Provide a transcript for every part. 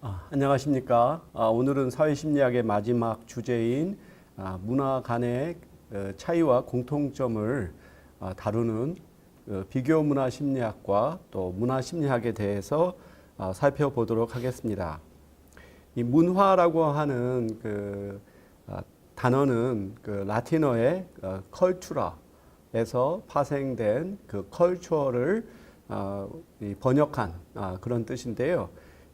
안녕하십니까. 오늘은 사회심리학의 마지막 주제인 문화 간의 차이와 공통점을 다루는 비교 문화 심리학과 또 문화 심리학에 대해서 살펴보도록 하겠습니다. 이 문화라고 하는 단어는 라틴어의 컬투라에서 파생된 그 컬처를 번역한 그런 뜻인데요.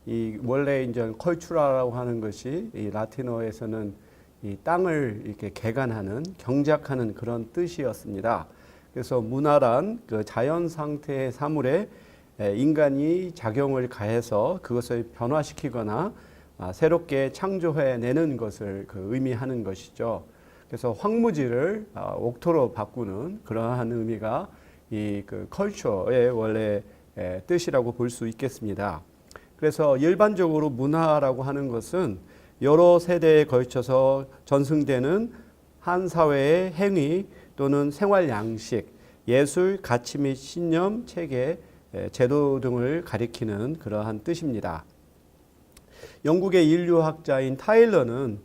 이 원래 이제 컬투라라고 하는 것이 이 라틴어에서는 이 땅을 이렇게 개간하는 경작하는 그런 뜻이었습니다. 그래서 문화란 그 자연 상태의 사물에 인간이 작용을 가해서 그것을 변화시키거나 새롭게 창조해내는 것을 의미하는 것이죠. 그래서 황무지를 옥토로 바꾸는 그러한 의미가 이 컬처의 원래 뜻이라고 볼 수 있겠습니다. 그래서 일반적으로 문화라고 하는 것은 여러 세대에 걸쳐서 전승되는 한 사회의 행위 또는 생활 양식, 예술, 가치 및 신념, 체계, 제도 등을 가리키는 그러한 뜻입니다. 영국의 인류학자인 타일러는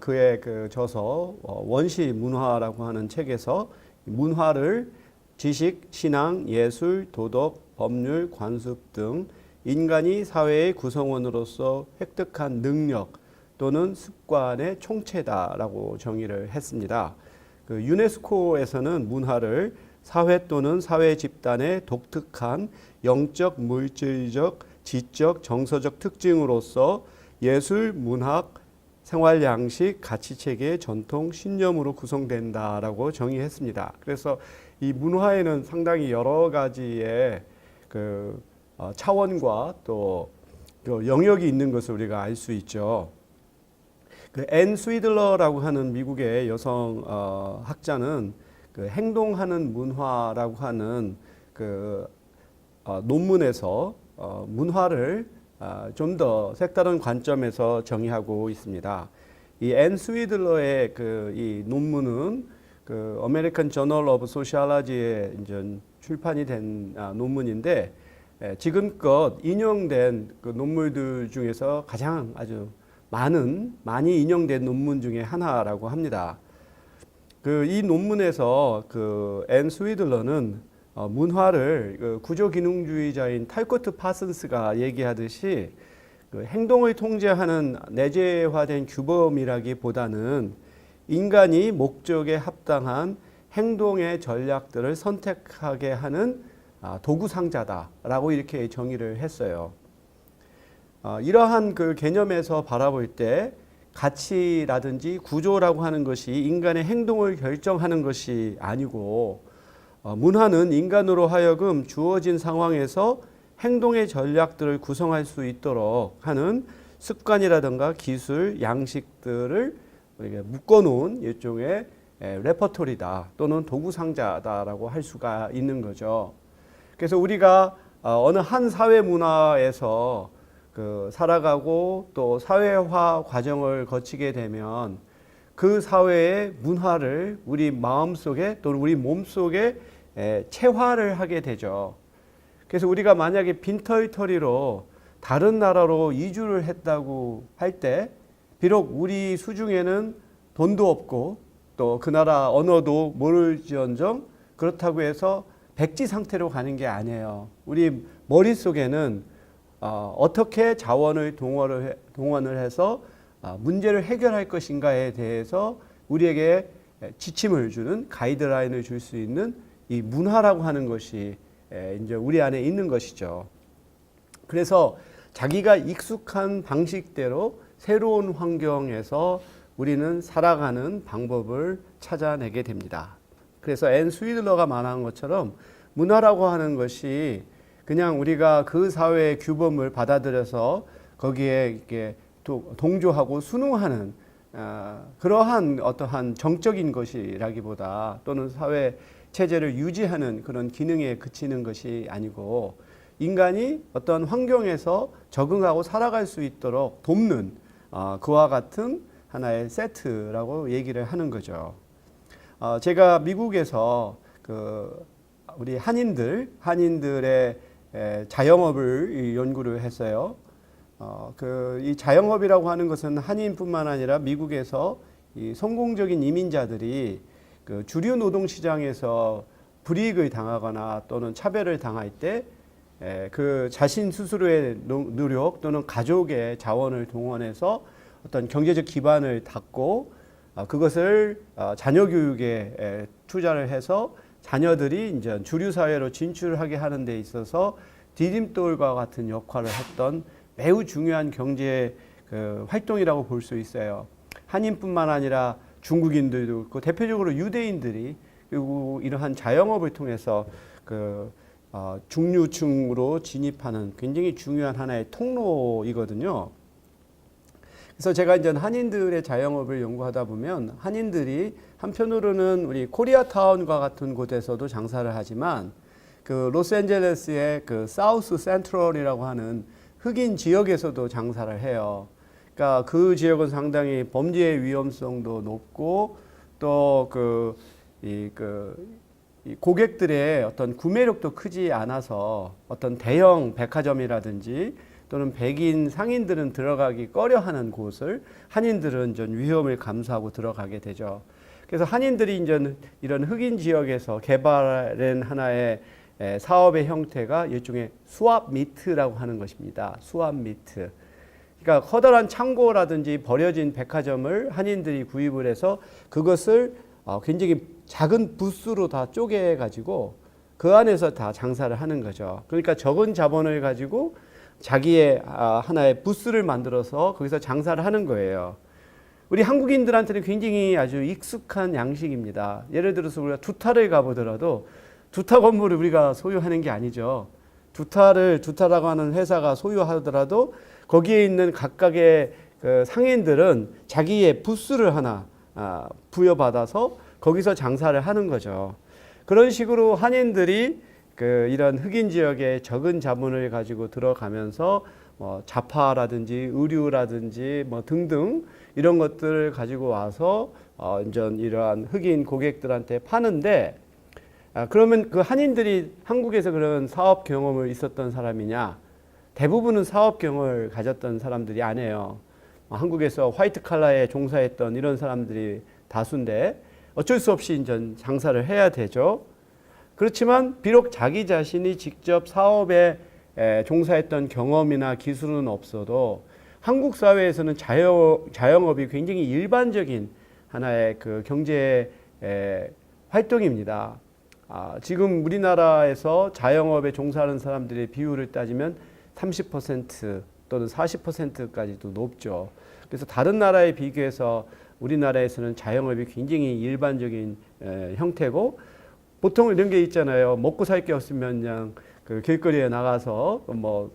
그의 저서 원시 문화라고 하는 책에서 문화를 지식, 신앙, 예술, 도덕, 법률, 관습 등 인간이 사회의 구성원으로서 획득한 능력 또는 습관의 총체다라고 정의를 했습니다. 유네스코에서는 문화를 사회 또는 사회 집단의 독특한 영적, 물질적, 지적, 정서적 특징으로서 예술, 문학, 생활 양식, 가치체계, 전통, 신념으로 구성된다라고 정의했습니다. 그래서 이 문화에는 상당히 여러 가지의 차원과 또 영역이 있는 것을 우리가 알 수 있죠. 앤 스위들러라고 하는 미국의 여성 학자는 행동하는 문화라고 하는 논문에서 문화를 좀 더 색다른 관점에서 정의하고 있습니다. 이 앤 스위들러의 이 논문은 어메리칸 저널 오브 소시올로지에 이제 출판이 된 논문인데 지금껏 인용된 논문들 중에서 가장 아주 많이 인용된 논문 중에 하나라고 합니다. 이 논문에서 앤 스위들러는 문화를 구조기능주의자인 탈코트 파슨스가 얘기하듯이 행동을 통제하는 내재화된 규범이라기보다는 인간이 목적에 합당한 행동의 전략들을 선택하게 하는 도구 상자다라고 이렇게 정의를 했어요. 이러한 개념에서 바라볼 때 가치라든지 구조라고 하는 것이 인간의 행동을 결정하는 것이 아니고 문화는 인간으로 하여금 주어진 상황에서 행동의 전략들을 구성할 수 있도록 하는 습관이라든가 기술, 양식들을 묶어놓은 일종의 레퍼토리다 또는 도구 상자다라고 할 수가 있는 거죠. 그래서 우리가 어느 한 사회 문화에서 살아가고 또 사회화 과정을 거치게 되면 그 사회의 문화를 우리 마음속에 또는 우리 몸속에 체화를 하게 되죠. 그래서 우리가 만약에 빈털터리로 다른 나라로 이주를 했다고 할 때 비록 우리 수중에는 돈도 없고 또 그 나라 언어도 모를지언정 그렇다고 해서 백지 상태로 가는 게 아니에요. 우리 머릿속에는 어떻게 자원을 동원을 해서 문제를 해결할 것인가에 대해서 우리에게 지침을 주는 가이드라인을 줄 수 있는 이 문화라고 하는 것이 이제 우리 안에 있는 것이죠. 그래서 자기가 익숙한 방식대로 새로운 환경에서 우리는 살아가는 방법을 찾아내게 됩니다. 그래서 앤 스위들러가 말한 것처럼 문화라고 하는 것이 그냥 우리가 그 사회의 규범을 받아들여서 거기에 이렇게 동조하고 순응하는 그러한 어떠한 정적인 것이라기보다 또는 사회 체제를 유지하는 그런 기능에 그치는 것이 아니고 인간이 어떤 환경에서 적응하고 살아갈 수 있도록 돕는 그와 같은 하나의 세트라고 얘기를 하는 거죠. 제가 미국에서 우리 한인들의 자영업을 연구를 했어요. 이 자영업이라고 하는 것은 한인뿐만 아니라 미국에서 이 성공적인 이민자들이 그 주류 노동 시장에서 불이익을 당하거나 또는 차별을 당할 때 그 자신 스스로의 노력 또는 가족의 자원을 동원해서 어떤 경제적 기반을 닦고 그것을 자녀 교육에 투자를 해서 자녀들이 이제 주류 사회로 진출하게 하는 데 있어서 디딤돌과 같은 역할을 했던 매우 중요한 경제 그 활동이라고 볼 수 있어요. 한인뿐만 아니라 중국인들도 있고 대표적으로 유대인들이 그리고 이러한 자영업을 통해서 중류층으로 진입하는 굉장히 중요한 하나의 통로이거든요. 그래서 제가 이제 한인들의 자영업을 연구하다 보면 한인들이 한편으로는 우리 코리아타운과 같은 곳에서도 장사를 하지만 그 로스앤젤레스의 그 사우스 센트럴이라고 하는 흑인 지역에서도 장사를 해요. 그러니까 그 지역은 상당히 범죄의 위험성도 높고 또 이 고객들의 어떤 구매력도 크지 않아서 어떤 대형 백화점이라든지 또는 백인 상인들은 들어가기 꺼려하는 곳을 한인들은 좀 위험을 감수하고 들어가게 되죠. 그래서 한인들이 이제 이런 흑인 지역에서 개발한 하나의 사업의 형태가 일종의 스왑 미트라고 하는 것입니다. 스왑 미트. 그러니까 커다란 창고라든지 버려진 백화점을 한인들이 구입을 해서 그것을 굉장히 작은 부스로 다 쪼개 가지고 그 안에서 다 장사를 하는 거죠. 그러니까 적은 자본을 가지고 자기의 하나의 부스를 만들어서 거기서 장사를 하는 거예요. 우리 한국인들한테는 굉장히 아주 익숙한 양식입니다. 예를 들어서 우리가 두타를 가보더라도 두타 건물을 우리가 소유하는 게 아니죠. 두타라고 하는 회사가 소유하더라도 거기에 있는 각각의 그 상인들은 자기의 부스를 하나 부여받아서 거기서 장사를 하는 거죠. 그런 식으로 한인들이 이런 흑인 지역에 적은 자본을 가지고 들어가면서 자파라든지 의류라든지 등등 이런 것들을 가지고 와서 이러한 흑인 고객들한테 파는데 그러면 그 한인들이 한국에서 그런 사업 경험을 있었던 사람이냐? 대부분은 사업 경험을 가졌던 사람들이 아니에요. 한국에서 화이트 칼라에 종사했던 이런 사람들이 다수인데 어쩔 수 없이 이제 장사를 해야 되죠. 그렇지만 비록 자기 자신이 직접 사업에 종사했던 경험이나 기술은 없어도 한국 사회에서는 자영업이 굉장히 일반적인 하나의 그 경제 활동입니다. 지금 우리나라에서 자영업에 종사하는 사람들의 비율을 따지면 30% 또는 40%까지도 높죠. 그래서 다른 나라에 비교해서 우리나라에서는 자영업이 굉장히 일반적인 형태고 보통 이런 게 있잖아요. 먹고 살 게 없으면 그냥 그 길거리에 나가서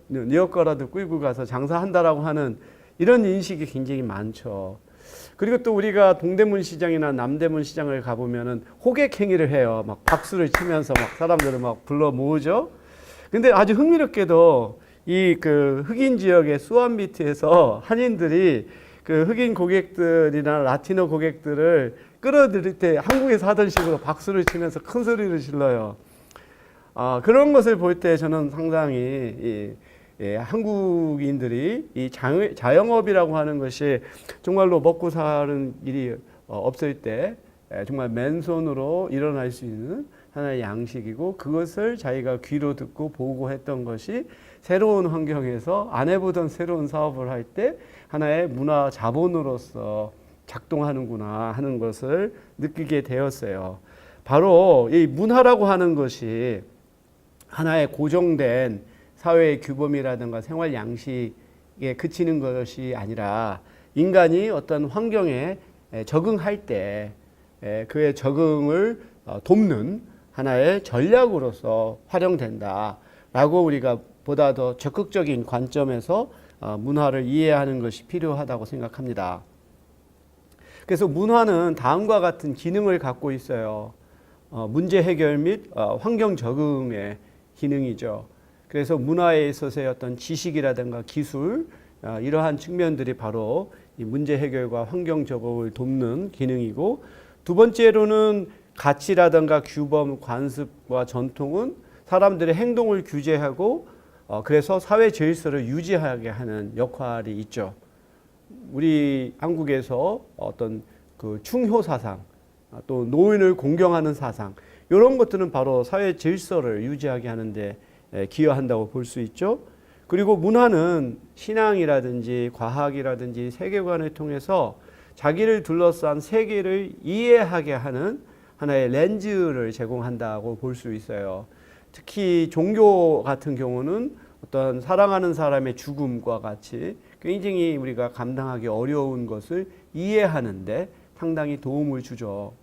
리어커라도 끌고 가서 장사한다라고 하는 이런 인식이 굉장히 많죠. 그리고 또 우리가 동대문 시장이나 남대문 시장을 가보면은 호객 행위를 해요. 막 박수를 치면서 막 사람들을 막 불러 모으죠. 근데 아주 흥미롭게도 이 그 흑인 지역의 수완미트에서 한인들이 그 흑인 고객들이나 라티노 고객들을 끌어들일 때 한국에서 하던 식으로 박수를 치면서 큰 소리를 질러요. 그런 것을 볼 때 저는 상당히 한국인들이 이 자영업이라고 하는 것이 정말로 먹고 사는 일이 없을 때 정말 맨손으로 일어날 수 있는 하나의 양식이고 그것을 자기가 귀로 듣고 보고 했던 것이 새로운 환경에서 안 해보던 새로운 사업을 할 때 하나의 문화 자본으로서 작동하는구나 하는 것을 느끼게 되었어요. 바로 이 문화라고 하는 것이 하나의 고정된 사회의 규범이라든가 생활 양식에 그치는 것이 아니라 인간이 어떤 환경에 적응할 때 그의 적응을 돕는 하나의 전략으로서 활용된다라고 우리가 보다 더 적극적인 관점에서 문화를 이해하는 것이 필요하다고 생각합니다. 그래서 문화는 다음과 같은 기능을 갖고 있어요. 문제 해결 및 환경 적응의 기능이죠. 그래서 문화에 있어서의 어떤 지식이라든가 기술 이러한 측면들이 바로 이 문제 해결과 환경 적응을 돕는 기능이고 두 번째로는 가치라든가 규범, 관습과 전통은 사람들의 행동을 규제하고 그래서 사회 질서를 유지하게 하는 역할이 있죠. 우리 한국에서 어떤 그 충효 사상, 또 노인을 공경하는 사상, 이런 것들은 바로 사회 질서를 유지하게 하는데 기여한다고 볼 수 있죠. 그리고 문화는 신앙이라든지 과학이라든지 세계관을 통해서 자기를 둘러싼 세계를 이해하게 하는 하나의 렌즈를 제공한다고 볼 수 있어요. 특히 종교 같은 경우는 어떤 사랑하는 사람의 죽음과 같이 굉장히 우리가 감당하기 어려운 것을 이해하는데 상당히 도움을 주죠.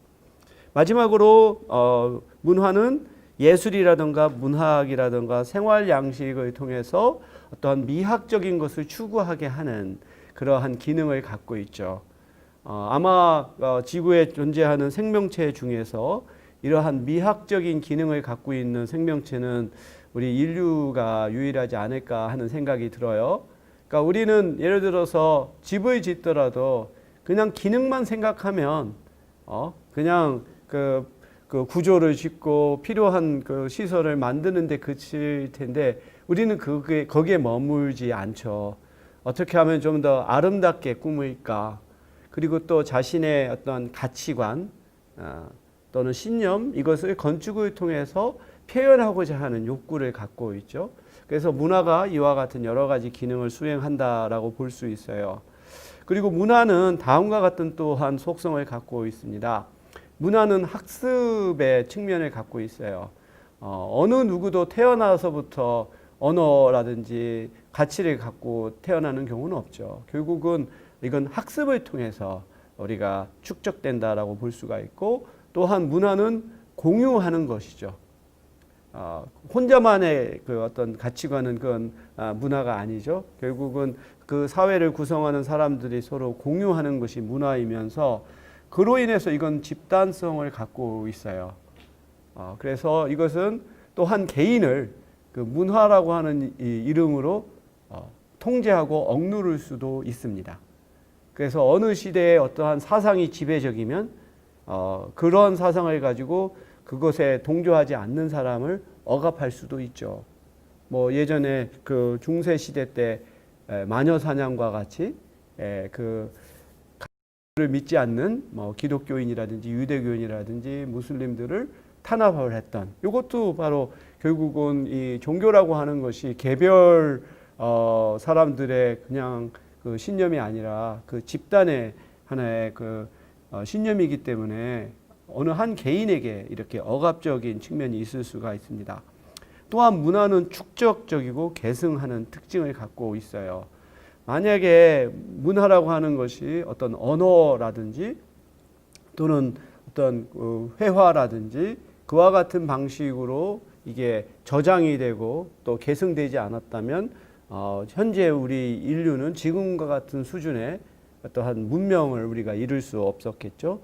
마지막으로 문화는 예술이라든가 문학이라든가 생활 양식을 통해서 어떤 미학적인 것을 추구하게 하는 그러한 기능을 갖고 있죠. 아마 지구에 존재하는 생명체 중에서 이러한 미학적인 기능을 갖고 있는 생명체는 우리 인류가 유일하지 않을까 하는 생각이 들어요. 그러니까 우리는 예를 들어서 집을 짓더라도 그냥 기능만 생각하면 그냥 그 구조를 짓고 필요한 그 시설을 만드는데 그칠 텐데 우리는 거기에 머물지 않죠. 어떻게 하면 좀 더 아름답게 꾸밀까? 그리고 또 자신의 어떤 가치관 또는 신념, 이것을 건축을 통해서 표현하고자 하는 욕구를 갖고 있죠. 그래서 문화가 이와 같은 여러 가지 기능을 수행한다라고 볼 수 있어요. 그리고 문화는 다음과 같은 또한 속성을 갖고 있습니다. 문화는 학습의 측면을 갖고 있어요. 어느 누구도 태어나서부터 언어라든지 가치를 갖고 태어나는 경우는 없죠. 결국은 이건 학습을 통해서 우리가 축적된다라고 볼 수가 있고, 또한 문화는 공유하는 것이죠. 혼자만의 그 어떤 가치관은 그건 문화가 아니죠. 결국은 그 사회를 구성하는 사람들이 서로 공유하는 것이 문화이면서 그로 인해서 이건 집단성을 갖고 있어요. 그래서 이것은 또한 개인을 그 문화라고 하는 이 이름으로 통제하고 억누를 수도 있습니다. 그래서 어느 시대에 어떠한 사상이 지배적이면 그런 사상을 가지고 그것에 동조하지 않는 사람을 억압할 수도 있죠. 뭐 예전에 그 중세 시대 때 마녀 사냥과 같이 그 를 믿지 않는 뭐 기독교인이라든지 유대교인이라든지 무슬림들을 탄압을 했던, 이것도 바로 결국은 이 종교라고 하는 것이 개별 사람들의 그냥 그 신념이 아니라 그 집단의 하나의 그 신념이기 때문에 어느 한 개인에게 이렇게 억압적인 측면이 있을 수가 있습니다. 또한 문화는 축적적이고 계승하는 특징을 갖고 있어요. 만약에 문화라고 하는 것이 어떤 언어라든지 또는 어떤 회화라든지 그와 같은 방식으로 이게 저장이 되고 또 계승되지 않았다면 현재 우리 인류는 지금과 같은 수준의 어떠한 문명을 우리가 이룰 수 없었겠죠.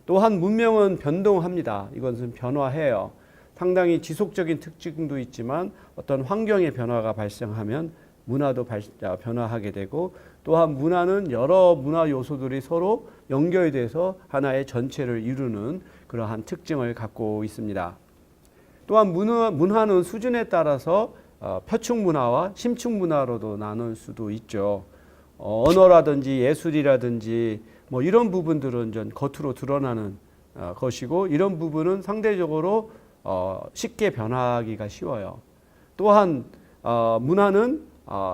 또한 문명은 변동합니다. 이것은 변화해요. 상당히 지속적인 특징도 있지만 어떤 환경의 변화가 발생하면 문화도 변화하게 되고, 또한 문화는 여러 문화 요소들이 서로 연결돼서 하나의 전체를 이루는 그러한 특징을 갖고 있습니다. 또한 문화는 수준에 따라서 표층 문화와 심층 문화로도 나눌 수도 있죠. 언어라든지 예술이라든지 뭐 이런 부분들은 좀 겉으로 드러나는 것이고, 이런 부분은 상대적으로 쉽게 변하기가 쉬워요. 또한 문화는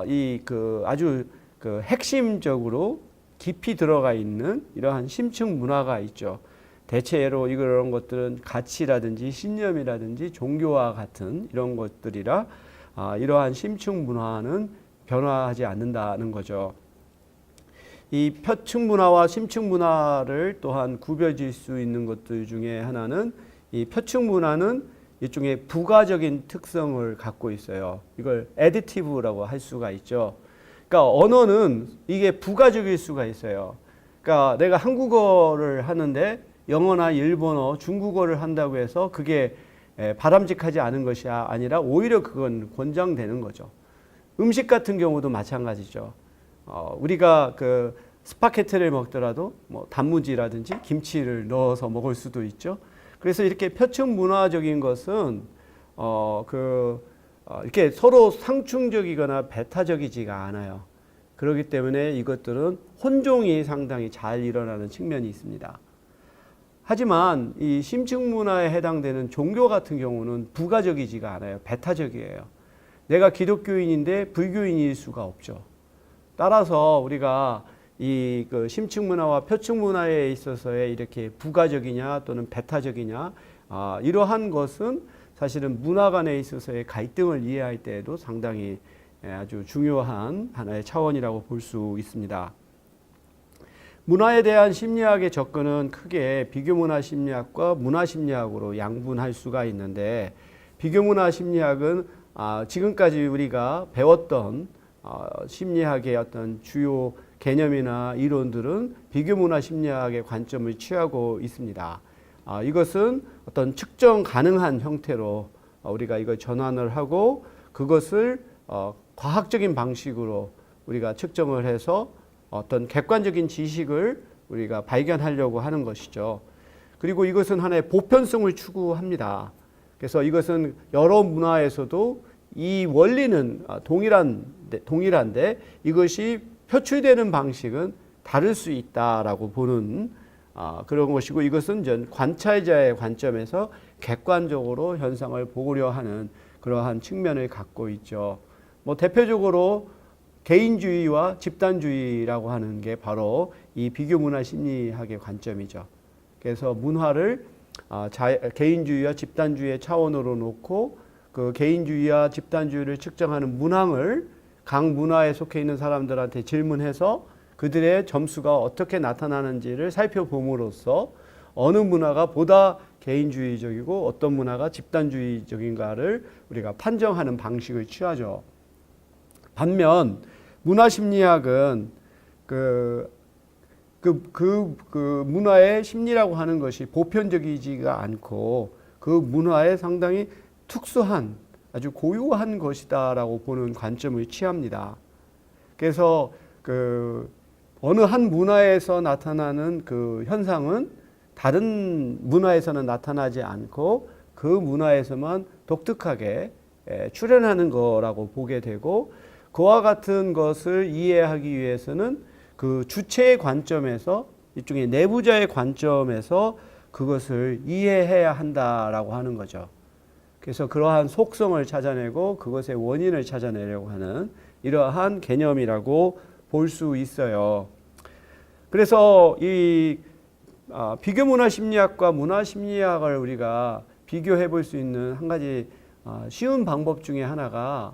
이 그 아주 그 핵심적으로 깊이 들어가 있는 이러한 심층 문화가 있죠. 대체로 이런 것들은 가치라든지 신념이라든지 종교와 같은 이런 것들이라 이러한 심층 문화는 변화하지 않는다는 거죠. 이 표층 문화와 심층 문화를 또한 구별질 수 있는 것들 중에 하나는, 이 표층 문화는 일종의 부가적인 특성을 갖고 있어요. 이걸 애디티브라고 할 수가 있죠. 그러니까 언어는 이게 부가적일 수가 있어요. 그러니까 내가 한국어를 하는데 영어나 일본어, 중국어를 한다고 해서 그게 바람직하지 않은 것이 아니라 오히려 그건 권장되는 거죠. 음식 같은 경우도 마찬가지죠. 우리가 그 스파게티를 먹더라도 뭐 단무지라든지 김치를 넣어서 먹을 수도 있죠. 그래서 이렇게 표층 문화적인 것은 이렇게 서로 상충적이거나 배타적이지가 않아요. 그렇기 때문에 이것들은 혼종이 상당히 잘 일어나는 측면이 있습니다. 하지만 이 심층 문화에 해당되는 종교 같은 경우는 부가적이지가 않아요. 배타적이에요. 내가 기독교인인데 불교인일 수가 없죠. 따라서 우리가 이 심층 문화와 표층 문화에 있어서의 이렇게 부가적이냐 또는 배타적이냐 이러한 것은 사실은 문화 간에 있어서의 갈등을 이해할 때에도 상당히 아주 중요한 하나의 차원이라고 볼 수 있습니다. 문화에 대한 심리학의 접근은 크게 비교문화 심리학과 문화 심리학으로 양분할 수가 있는데, 비교문화 심리학은 지금까지 우리가 배웠던 심리학의 어떤 주요 개념이나 이론들은 비교문화 심리학의 관점을 취하고 있습니다. 이것은 어떤 측정 가능한 형태로 우리가 이걸 전환을 하고 그것을 과학적인 방식으로 우리가 측정을 해서 어떤 객관적인 지식을 우리가 발견하려고 하는 것이죠. 그리고 이것은 하나의 보편성을 추구합니다. 그래서 이것은 여러 문화에서도 이 원리는 동일한데 이것이 표출되는 방식은 다를 수 있다라고 보는 그런 것이고, 이것은 전 관찰자의 관점에서 객관적으로 현상을 보고려 하는 그러한 측면을 갖고 있죠. 대표적으로 개인주의와 집단주의라고 하는 게 바로 이 비교문화 심리학의 관점이죠. 그래서 문화를 개인주의와 집단주의의 차원으로 놓고 그 개인주의와 집단주의를 측정하는 문항을 각 문화에 속해 있는 사람들한테 질문해서 그들의 점수가 어떻게 나타나는지를 살펴봄으로써 어느 문화가 보다 개인주의적이고 어떤 문화가 집단주의적인가를 우리가 판정하는 방식을 취하죠. 반면 문화심리학은 그 문화의 심리라고 하는 것이 보편적이지가 않고 그 문화에 상당히 특수한 아주 고유한 것이다라고 보는 관점을 취합니다. 그래서 어느 한 문화에서 나타나는 그 현상은 다른 문화에서는 나타나지 않고 그 문화에서만 독특하게 출현하는 거라고 보게 되고, 그와 같은 것을 이해하기 위해서는 그 주체의 관점에서, 일종의 내부자의 관점에서 그것을 이해해야 한다라고 하는 거죠. 그래서 그러한 속성을 찾아내고 그것의 원인을 찾아내려고 하는 이러한 개념이라고 볼 수 있어요. 그래서 이 비교문화 심리학과 문화 심리학을 우리가 비교해 볼 수 있는 한 가지 쉬운 방법 중에 하나가,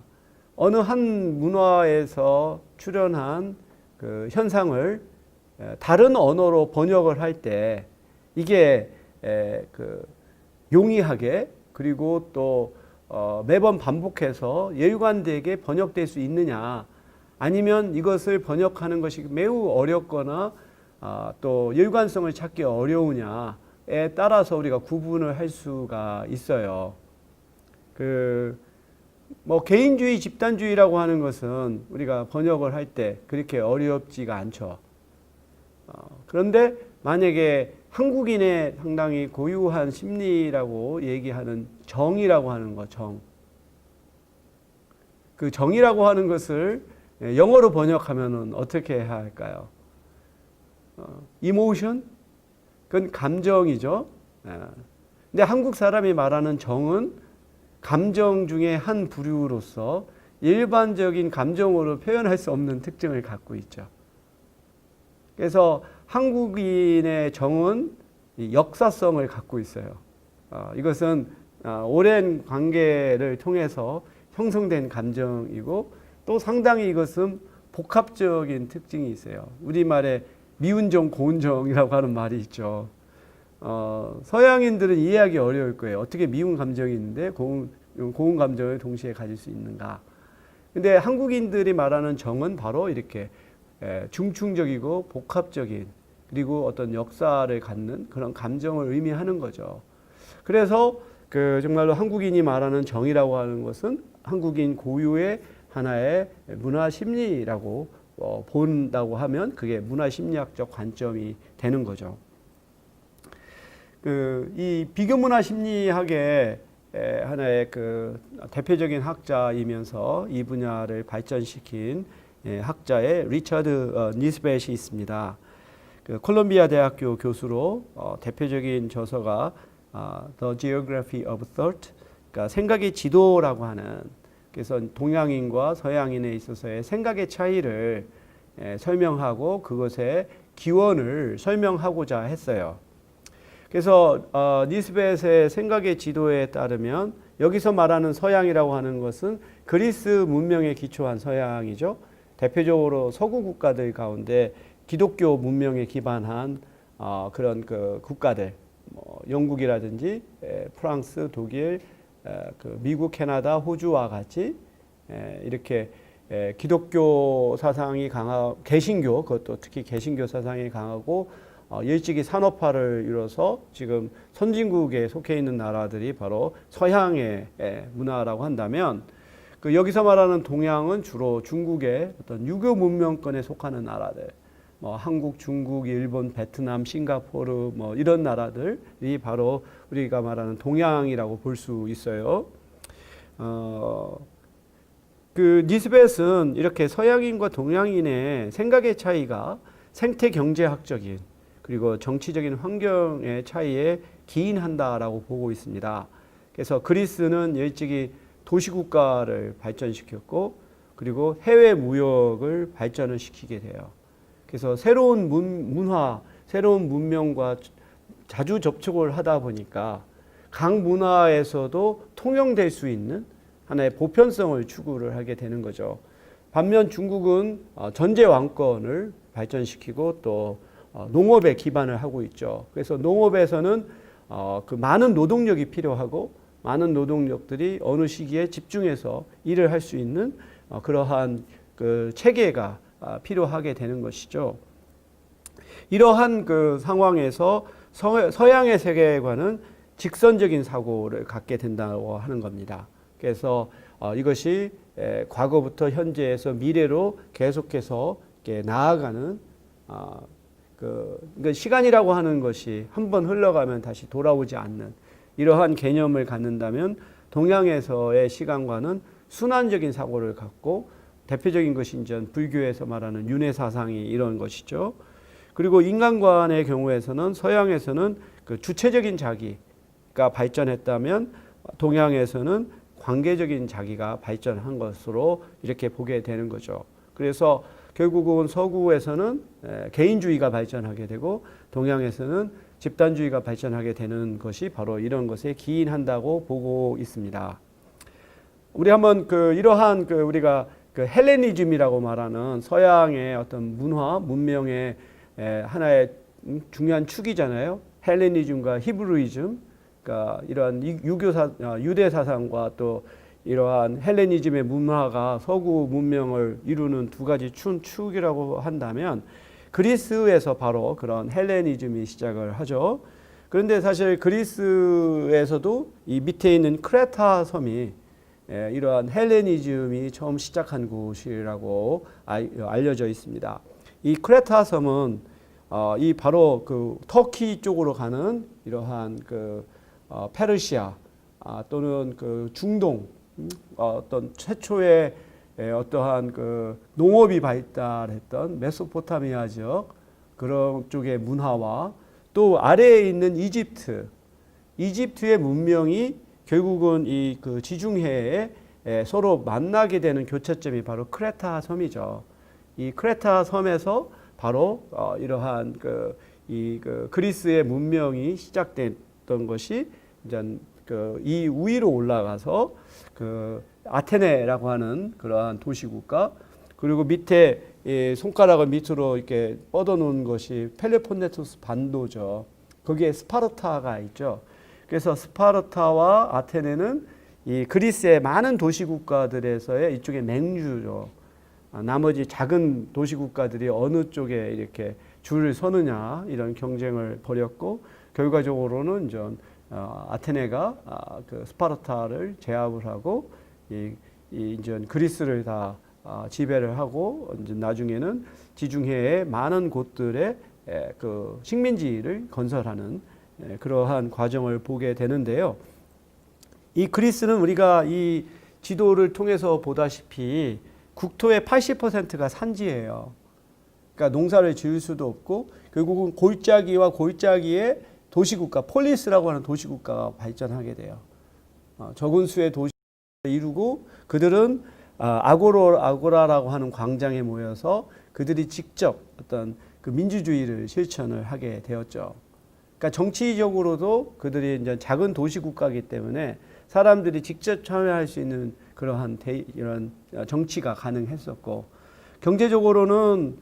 어느 한 문화에서 출현한 그 현상을 다른 언어로 번역을 할 때 이게 용이하게 그리고 또 매번 반복해서 일관되게 번역될 수 있느냐, 아니면 이것을 번역하는 것이 매우 어렵거나 또 일관성을 찾기 어려우냐에 따라서 우리가 구분을 할 수가 있어요. 개인주의, 집단주의라고 하는 것은 우리가 번역을 할 때 그렇게 어렵지가 않죠. 그런데 만약에 한국인의 상당히 고유한 심리라고 얘기하는 정이라고 하는 것, 그 정이라고 하는 것을 영어로 번역하면 어떻게 해야 할까요? emotion? 그건 감정이죠. 근데 한국 사람이 말하는 정은 감정 중에 한 부류로서 일반적인 감정으로 표현할 수 없는 특징을 갖고 있죠. 그래서 한국인의 정은 역사성을 갖고 있어요. 이것은 오랜 관계를 통해서 형성된 감정이고, 또 상당히 이것은 복합적인 특징이 있어요. 우리말에 미운 정, 고운 정이라고 하는 말이 있죠. 서양인들은 이해하기 어려울 거예요. 어떻게 미운 감정이 있는데 고운 감정을 동시에 가질 수 있는가. 근데 한국인들이 말하는 정은 바로 이렇게 중충적이고 복합적인, 그리고 어떤 역사를 갖는 그런 감정을 의미하는 거죠. 그래서 정말로 한국인이 말하는 정이라고 하는 것은 한국인 고유의 하나의 문화 심리라고 본다고 하면 그게 문화 심리학적 관점이 되는 거죠. 이 비교문화 심리학의 하나의 그 대표적인 학자이면서 이 분야를 발전시킨 학자의 리처드 니스벳이 있습니다. 그 콜롬비아 대학교 교수로 대표적인 저서가 The Geography of Thought, 그러니까 생각의 지도라고 하는, 그래서 동양인과 서양인에 있어서의 생각의 차이를 설명하고 그것의 기원을 설명하고자 했어요. 그래서 니스벳의 생각의 지도에 따르면 여기서 말하는 서양이라고 하는 것은 그리스 문명에 기초한 서양이죠. 대표적으로 서구 국가들 가운데 기독교 문명에 기반한 그런 그 국가들, 뭐 영국이라든지 프랑스, 독일, 그 미국, 캐나다, 호주와 같이 이렇게 기독교 사상이 강하고 개신교, 그것도 특히 개신교 사상이 강하고 일찍이 산업화를 이뤄서 지금 선진국에 속해 있는 나라들이 바로 서양의 문화라고 한다면, 그 여기서 말하는 동양은 주로 중국의 어떤 유교 문명권에 속하는 나라들, 뭐 한국, 중국, 일본, 베트남, 싱가포르 뭐 이런 나라들이 바로 우리가 말하는 동양이라고 볼 수 있어요. 그 니스벳은 이렇게 서양인과 동양인의 생각의 차이가 생태 경제학적인 그리고 정치적인 환경의 차이에 기인한다라고 보고 있습니다. 그래서 그리스는 일찍이 도시국가를 발전시켰고 그리고 해외 무역을 발전을 시키게 돼요. 그래서 새로운 문화, 새로운 문명과 자주 접촉을 하다 보니까 각 문화에서도 통용될 수 있는 하나의 보편성을 추구를 하게 되는 거죠. 반면 중국은 전제 왕권을 발전시키고 또 농업에 기반을 하고 있죠. 그래서 농업에서는 그 많은 노동력이 필요하고 많은 노동력들이 어느 시기에 집중해서 일을 할 수 있는 그러한 그 체계가 필요하게 되는 것이죠. 이러한 그 상황에서 서양의 세계관은 직선적인 사고를 갖게 된다고 하는 겁니다. 그래서 이것이 과거부터 현재에서 미래로 계속해서 나아가는 그러니까 시간이라고 하는 것이 한번 흘러가면 다시 돌아오지 않는 이러한 개념을 갖는다면 동양에서의 시간과는 순환적인 사고를 갖고 대표적인 것이 이제 불교에서 말하는 윤회 사상이 이런 것이죠. 그리고 인간관의 경우에서는 서양에서는 그 주체적인 자기가 발전했다면 동양에서는 관계적인 자기가 발전한 것으로 이렇게 보게 되는 거죠. 그래서 결국은 서구에서는 개인주의가 발전하게 되고 동양에서는 집단주의가 발전하게 되는 것이 바로 이런 것에 기인한다고 보고 있습니다. 우리 한번 이러한 우리가 헬레니즘이라고 말하는 서양의 어떤 문화, 문명의 하나의 중요한 축이잖아요. 헬레니즘과 히브리즘, 그러니까 이러한 유대 사상과 또 이러한 헬레니즘의 문화가 서구 문명을 이루는 두 가지 축이라고 한다면 그리스에서 바로 그런 헬레니즘이 시작을 하죠. 그런데 사실 그리스에서도 이 밑에 있는 크레타 섬이 이러한 헬레니즘이 처음 시작한 곳이라고 알려져 있습니다. 이 크레타 섬은 이 바로 그 터키 쪽으로 가는 이러한 페르시아 또는 중동 어떤 최초의 어떠한 농업이 발달했던 메소포타미아 지역 그런 쪽의 문화와 또 아래에 있는 이집트의 문명이 결국은 이 지중해에 서로 만나게 되는 교차점이 바로 크레타 섬이죠. 이 크레타 섬에서 바로 이러한 그리스의 문명이 시작됐던 것이 이제 이 위로 올라가서 아테네라고 하는 그러한 도시국가 그리고 밑에 손가락을 밑으로 이렇게 뻗어놓은 것이 펠로폰네소스 반도죠. 거기에 스파르타가 있죠. 그래서 스파르타와 아테네는 이 그리스의 많은 도시국가들에서의 이쪽의 맹주죠. 나머지 작은 도시국가들이 어느 쪽에 이렇게 줄을 서느냐 이런 경쟁을 벌였고 결과적으로는 아테네가 스파르타를 제압을 하고 이제 그리스를 다 지배를 하고 이제 나중에는 지중해의 많은 곳들에 식민지를 건설하는 그러한 과정을 보게 되는데요. 이 그리스는 우리가 이 지도를 통해서 보다시피 국토의 80%가 산지예요. 그러니까 농사를 지을 수도 없고 결국은 골짜기와 골짜기의 도시국가, 폴리스라고 하는 도시국가가 발전하게 돼요. 적은 수의 도시를 이루고 그들은 아고라라고 하는 광장에 모여서 그들이 직접 어떤 그 민주주의를 실천을 하게 되었죠. 그러니까 정치적으로도 그들이 이제 작은 도시국가이기 때문에 사람들이 직접 참여할 수 있는 그러한 이런 정치가 가능했었고, 경제적으로는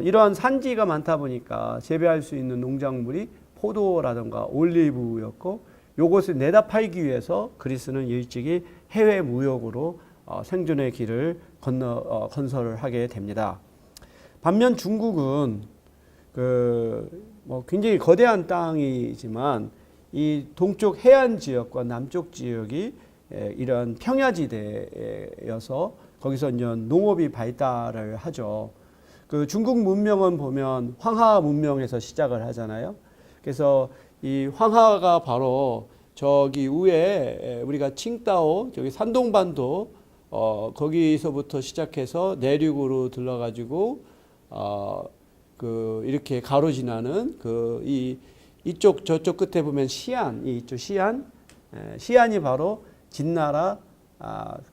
이러한 산지가 많다 보니까 재배할 수 있는 농작물이 포도라든가 올리브였고, 요것을 내다 팔기 위해서 그리스는 일찍이 해외 무역으로 생존의 길을 건설을 하게 됩니다. 반면 중국은 굉장히 거대한 땅이지만 이 동쪽 해안 지역과 남쪽 지역이 이런 평야지대여서 거기서 이제 농업이 발달을 하죠. 그 중국 문명은 보면 황하 문명에서 시작을 하잖아요. 그래서 이 황하가 바로 저기 위에 우리가 칭다오 저기 산동반도 거기서부터 시작해서 내륙으로 들러가지고 이렇게 가로지나는 이쪽 저쪽 끝에 보면 이쪽 시안이 바로 진나라,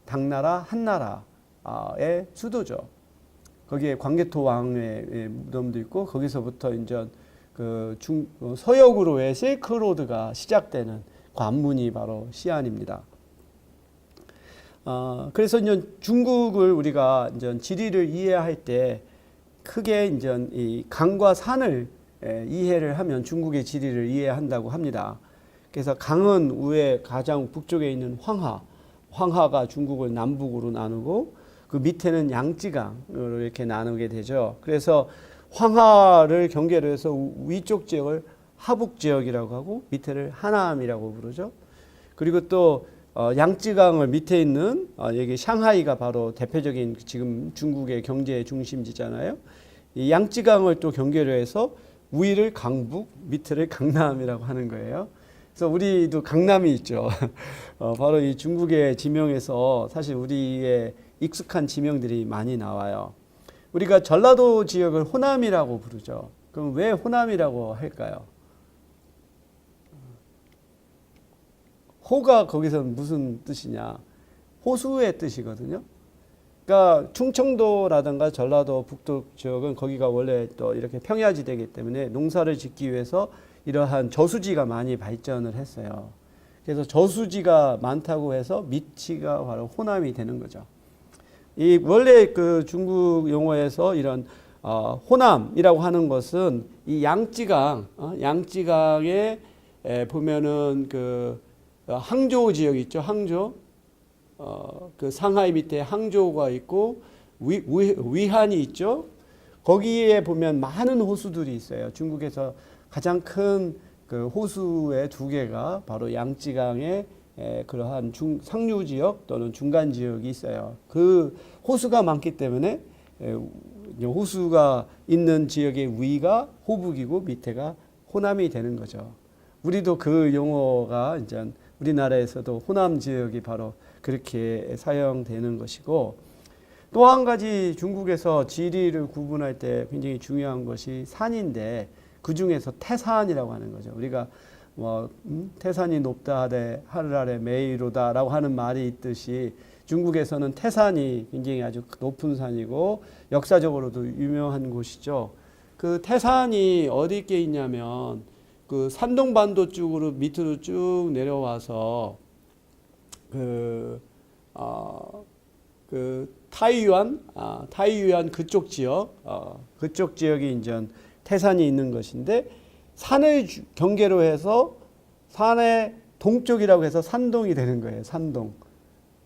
당나라, 한나라의 수도죠. 거기에 광개토 왕의 무덤도 있고 거기서부터 이제 서역으로의 실크로드가 시작되는 관문이 바로 시안입니다. 그래서 이제 중국을 우리가 이제 지리를 이해할 때 크게 이제 이 강과 산을 이해를 하면 중국의 지리를 이해한다고 합니다. 그래서 강은 위에 가장 북쪽에 있는 황하가 중국을 남북으로 나누고 그 밑에는 양쯔강으로 이렇게 나누게 되죠. 그래서 황하를 경계로 해서 위쪽 지역을 하북 지역이라고 하고 밑에를 하남이라고 부르죠. 그리고 또 양쯔강을 밑에 있는 여기 샹하이가 바로 대표적인 지금 중국의 경제 중심지잖아요. 이 양쯔강을 또 경계로 해서 위를 강북, 밑을 강남이라고 하는 거예요. 그래서 우리도 강남이 있죠. 바로 이 중국의 지명에서 사실 우리의 익숙한 지명들이 많이 나와요. 우리가 전라도 지역을 호남이라고 부르죠. 그럼 왜 호남이라고 할까요? 호가 거기서 무슨 뜻이냐? 호수의 뜻이거든요. 그러니까 충청도라든가 전라도 북도 지역은 거기가 원래 또 이렇게 평야지대이기 때문에 농사를 짓기 위해서 이러한 저수지가 많이 발전을 했어요. 그래서 저수지가 많다고 해서 밑이가 바로 호남이 되는 거죠. 이 원래 그 중국 용어에서 이런 호남이라고 하는 것은 이 양쯔강에 보면은 그 항저우 지역 있죠. 항저우. 그 상하이 밑에 항저우가 있고 위한이 있죠. 거기에 보면 많은 호수들이 있어요. 중국에서 가장 큰 그 호수의 두 개가 바로 양쯔강의 그러한 상류 지역 또는 중간 지역이 있어요. 그 호수가 많기 때문에 호수가 있는 지역의 위가 호북이고 밑에가 호남이 되는 거죠. 우리도 그 용어가 이제 우리나라에서도 호남 지역이 바로 그렇게 사용되는 것이고, 또 한 가지 중국에서 지리를 구분할 때 굉장히 중요한 것이 산인데 그 중에서 태산이라고 하는 거죠. 우리가 태산이 높다 하되 하늘 아래 메이로다라고 하는 말이 있듯이 중국에서는 태산이 굉장히 아주 높은 산이고 역사적으로도 유명한 곳이죠. 그 태산이 어디에 있냐면 그 산동반도 쪽으로 밑으로 쭉 내려와서 그 타이유안 그쪽 지역이 이제 태산이 있는 것인데, 산을 경계로 해서 산의 동쪽이라고 해서 산동이 되는 거예요. 산동.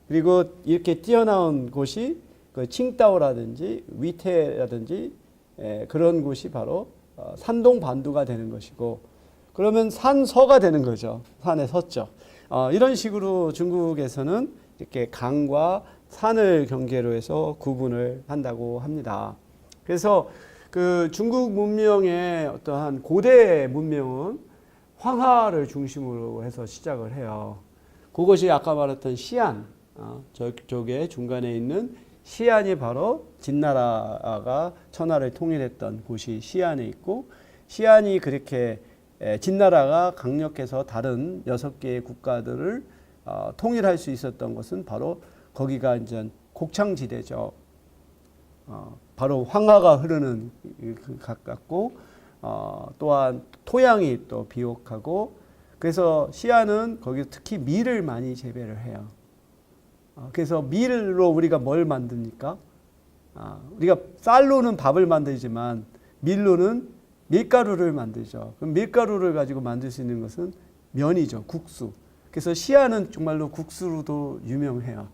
그리고 이렇게 튀어나온 곳이 그 칭다오라든지 위태라든지 그런 곳이 바로 산동반도가 되는 것이고, 그러면 산서가 되는 거죠. 산의 서죠. 이런 식으로 중국에서는 이렇게 강과 산을 경계로 해서 구분을 한다고 합니다. 그래서 그 중국 문명의 어떠한 고대 문명은 황하를 중심으로 해서 시작을 해요. 그것이 아까 말했던 시안, 저쪽에 중간에 있는 시안이 바로 진나라가 천하를 통일했던 곳이 시안에 있고, 시안이 그렇게 진나라가 강력해서 다른 6개의 국가들을 통일할 수 있었던 것은 바로 거기가 이제 곡창지대죠. 바로 황하가 흐르는 가깝고, 또한 토양이 또 비옥하고, 그래서 시안은 거기 특히 밀을 많이 재배를 해요. 그래서 밀로 우리가 뭘 만듭니까? 우리가 쌀로는 밥을 만들지만 밀로는 밀가루를 만들죠. 그럼 밀가루를 가지고 만들 수 있는 것은 면이죠. 국수. 그래서 시안은 정말로 국수로도 유명해요.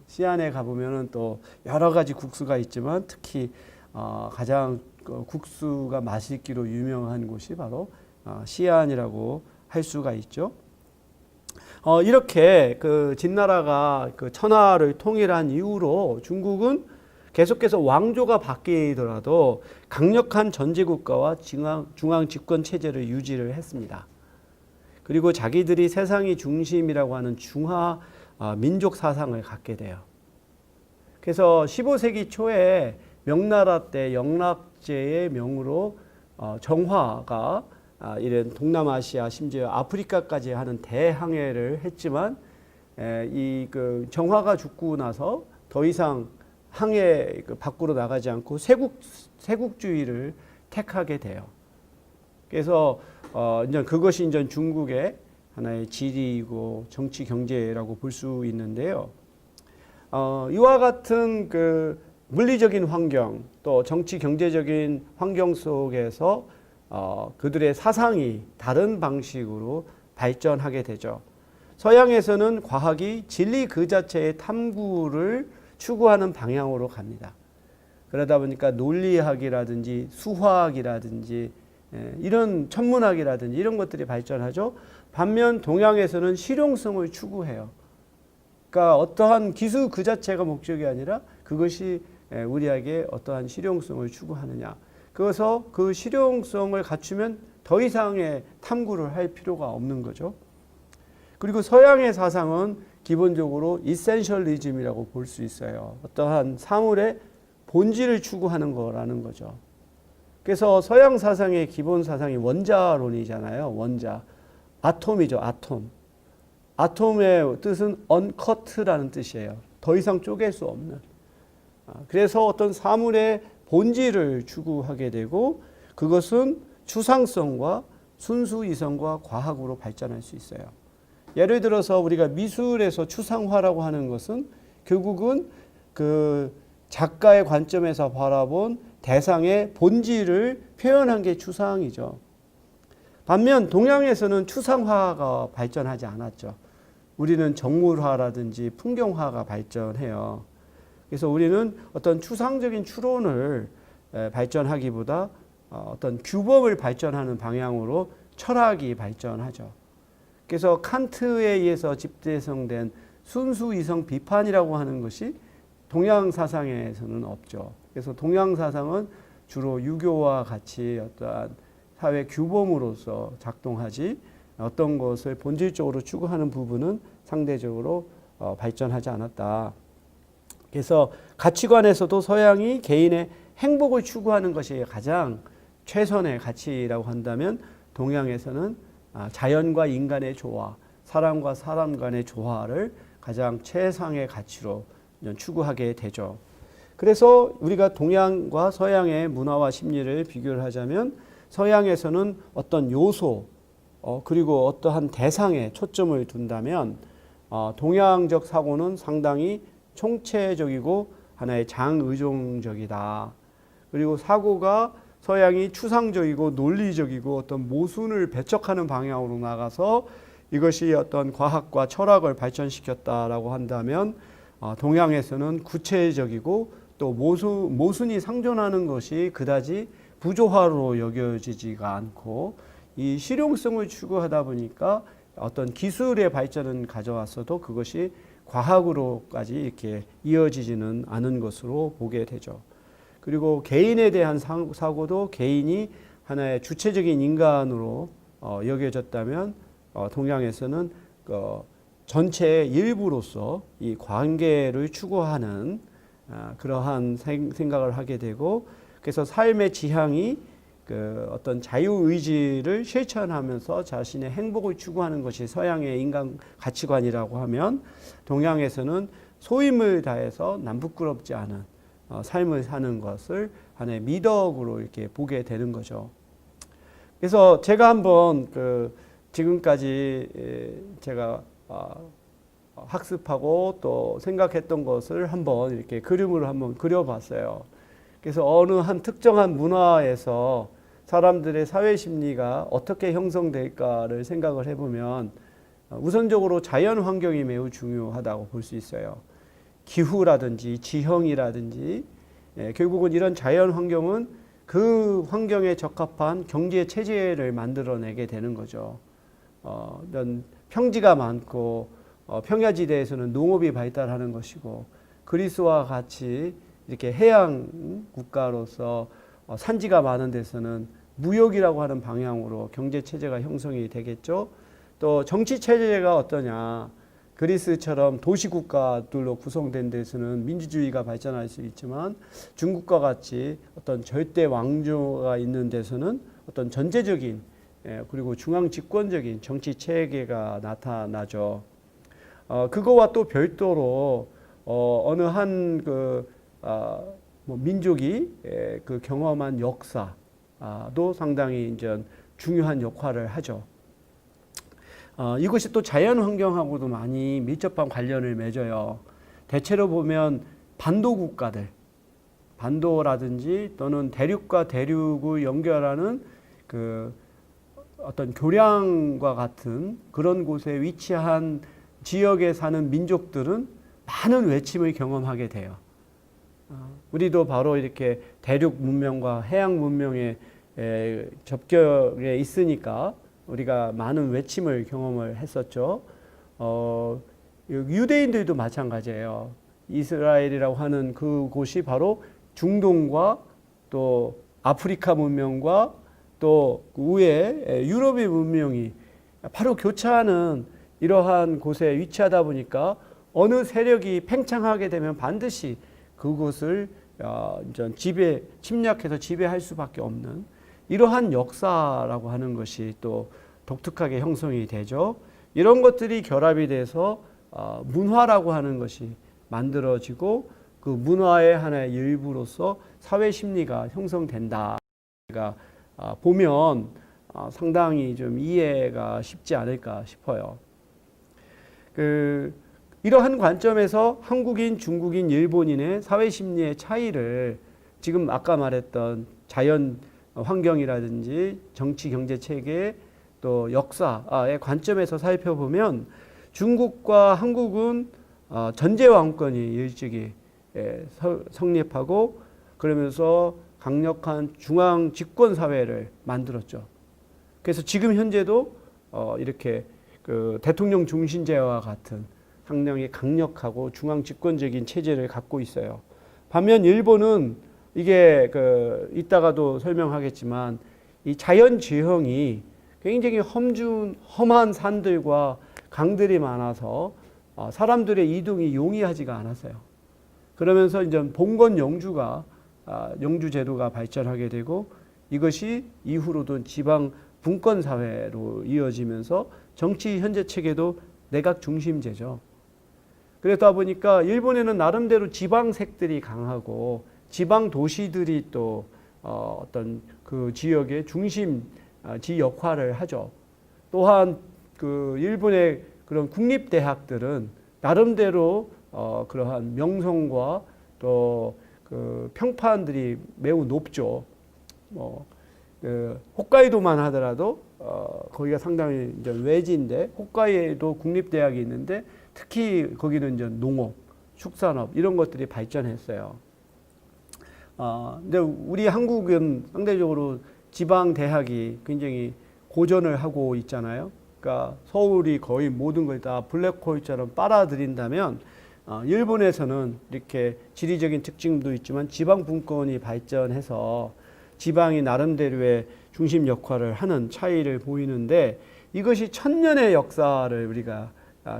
시안에 가보면은 또 여러 가지 국수가 있지만 특히 가장 국수가 맛있기로 유명한 곳이 바로 시안이라고 할 수가 있죠. 이렇게 그 진나라가 그 천하를 통일한 이후로 중국은 계속해서 왕조가 바뀌더라도 강력한 전제국가와 중앙 집권 체제를 유지를 했습니다. 그리고 자기들이 세상이 중심이라고 하는 중화 민족 사상을 갖게 돼요. 그래서 15세기 초에 명나라 때 영락제의 명으로 정화가 이런 동남아시아 심지어 아프리카까지 하는 대항해를 했지만 이 그 정화가 죽고 나서 더 이상 항해 밖으로 나가지 않고 세국주의를 택하게 돼요. 그래서 이제 그것이 이제 중국의 하나의 지리이고 정치 경제라고 볼 수 있는데요. 이와 같은 그 물리적인 환경 또 정치 경제적인 환경 속에서 그들의 사상이 다른 방식으로 발전하게 되죠. 서양에서는 과학이 진리 그 자체의 탐구를 추구하는 방향으로 갑니다. 그러다 보니까 논리학이라든지 수화학이라든지 이런 천문학이라든지 이런 것들이 발전하죠. 반면 동양에서는 실용성을 추구해요. 그러니까 어떠한 기술 그 자체가 목적이 아니라 그것이 우리에게 어떠한 실용성을 추구하느냐. 그래서 그 실용성을 갖추면 더 이상의 탐구를 할 필요가 없는 거죠. 그리고 서양의 사상은 기본적으로 이센셜리즘이라고 볼 수 있어요. 어떠한 사물의 본질을 추구하는 거라는 거죠. 그래서 서양 사상의 기본 사상이 원자론이잖아요. 원자. 아톰이죠. 아톰. 아톰의 뜻은 uncut라는 뜻이에요. 더 이상 쪼갤 수 없는. 그래서 어떤 사물의 본질을 추구하게 되고 그것은 추상성과 순수 이성과 과학으로 발전할 수 있어요. 예를 들어서 우리가 미술에서 추상화라고 하는 것은 결국은 그 작가의 관점에서 바라본 대상의 본질을 표현한 게 추상이죠. 반면 동양에서는 추상화가 발전하지 않았죠. 우리는 정물화라든지 풍경화가 발전해요. 그래서 우리는 어떤 추상적인 추론을 발전하기보다 어떤 규범을 발전하는 방향으로 철학이 발전하죠. 그래서 칸트에 의해서 집대성된 순수 이성 비판이라고 하는 것이 동양 사상에서는 없죠. 그래서 동양 사상은 주로 유교와 같이 어떠한 사회 규범으로서 작동하지 어떤 것을 본질적으로 추구하는 부분은 상대적으로 발전하지 않았다. 그래서 가치관에서도 서양이 개인의 행복을 추구하는 것이 가장 최선의 가치라고 한다면 동양에서는 자연과 인간의 조화, 사람과 사람 간의 조화를 가장 최상의 가치로 추구하게 되죠. 그래서 우리가 동양과 서양의 문화와 심리를 비교를 하자면 서양에서는 어떤 요소 그리고 어떠한 대상에 초점을 둔다면 동양적 사고는 상당히 총체적이고 하나의 장의존적이다. 그리고 사고가 서양이 추상적이고 논리적이고 어떤 모순을 배척하는 방향으로 나가서 이것이 어떤 과학과 철학을 발전시켰다라고 한다면 동양에서는 구체적이고 또 모순이 상존하는 것이 그다지 부조화로 여겨지지가 않고 이 실용성을 추구하다 보니까 어떤 기술의 발전은 가져왔어도 그것이 과학으로까지 이렇게 이어지지는 않은 것으로 보게 되죠. 그리고 개인에 대한 사고도 개인이 하나의 주체적인 인간으로 여겨졌다면 동양에서는 전체의 일부로서 이 관계를 추구하는 그러한 생각을 하게 되고, 그래서 삶의 지향이 그 어떤 자유의지를 실천하면서 자신의 행복을 추구하는 것이 서양의 인간 가치관이라고 하면, 동양에서는 소임을 다해서 남부끄럽지 않은 삶을 사는 것을 하나의 미덕으로 이렇게 보게 되는 거죠. 그래서 제가 한번 지금까지 제가 학습하고 또 생각했던 것을 한번 이렇게 그림으로 한번 그려봤어요. 그래서 어느 한 특정한 문화에서 사람들의 사회 심리가 어떻게 형성될까를 생각을 해보면, 우선적으로 자연 환경이 매우 중요하다고 볼 수 있어요. 기후라든지 지형이라든지, 결국은 이런 자연 환경은 그 환경에 적합한 경제 체제를 만들어내게 되는 거죠. 이런 평지가 많고 평야지대에서는 농업이 발달하는 것이고, 그리스와 같이 이렇게 해양 국가로서 산지가 많은 데서는 무역이라고 하는 방향으로 경제 체제가 형성이 되겠죠. 또 정치 체제가 어떠냐? 그리스처럼 도시 국가들로 구성된 데서는 민주주의가 발전할 수 있지만, 중국과 같이 어떤 절대 왕조가 있는 데서는 어떤 전제적인 그리고 중앙 집권적인 정치 체계가 나타나죠. 그거와 또 별도로 어느 한 민족이 그 경험한 역사도 상당히 이제 중요한 역할을 하죠. 이것이 또 자연 환경하고도 많이 밀접한 관련을 맺어요. 대체로 보면 반도 국가들, 반도라든지 또는 대륙과 대륙을 연결하는 그 어떤 교량과 같은 그런 곳에 위치한 지역에 사는 민족들은 많은 외침을 경험하게 돼요. 우리도 바로 이렇게 대륙 문명과 해양 문명의 접경에 있으니까 우리가 많은 외침을 경험을 했었죠. 유대인들도 마찬가지예요. 이스라엘이라고 하는 그곳이 바로 중동과 또 아프리카 문명과 또 우에 유럽의 문명이 바로 교차하는 이러한 곳에 위치하다 보니까 어느 세력이 팽창하게 되면 반드시 그곳을 침략해서 지배할 수밖에 없는 이러한 역사라고 하는 것이 또 독특하게 형성이 되죠. 이런 것들이 결합이 돼서 문화라고 하는 것이 만들어지고, 그 문화의 하나의 일부로서 사회 심리가 형성된다. 보면 상당히 좀 이해가 쉽지 않을까 싶어요. 이러한 관점에서 한국인, 중국인, 일본인의 사회 심리의 차이를 지금 아까 말했던 자연 환경이라든지 정치 경제 체계 또 역사의 관점에서 살펴보면, 중국과 한국은 전제 왕권이 일찍이 성립하고 그러면서 강력한 중앙 집권 사회를 만들었죠. 그래서 지금 현재도 이렇게 그 대통령 중심제와 같은 상당히 강력하고 중앙 집권적인 체제를 갖고 있어요. 반면 일본은 이게 이따가도 설명하겠지만 이 자연 지형이 굉장히 험한 산들과 강들이 많아서 사람들의 이동이 용이하지가 않았어요. 그러면서 이제 봉건 영주가 영주 제도가 발전하게 되고, 이것이 이후로도 지방 분권 사회로 이어지면서 정치 현재 체계도 내각 중심제죠. 그러다 보니까 일본에는 나름대로 지방색들이 강하고 지방 도시들이 또 어떤 그 지역의 중심지 역할을 하죠. 또한 그 일본의 그런 국립대학들은 나름대로 그러한 명성과 또 그 평판들이 매우 높죠. 홋카이도만 하더라도 거기가 상당히 이제 외지인데, 홋카이도 국립대학이 있는데 특히 거기는 이제 농업, 축산업 이런 것들이 발전했어요. 근데 우리 한국은 상대적으로 지방 대학이 굉장히 고전을 하고 있잖아요. 그러니까 서울이 거의 모든 걸 다 블랙홀처럼 빨아들인다면, 일본에서는 이렇게 지리적인 특징도 있지만 지방 분권이 발전해서 지방이 나름대로의 중심 역할을 하는 차이를 보이는데, 이것이 천년의 역사를 우리가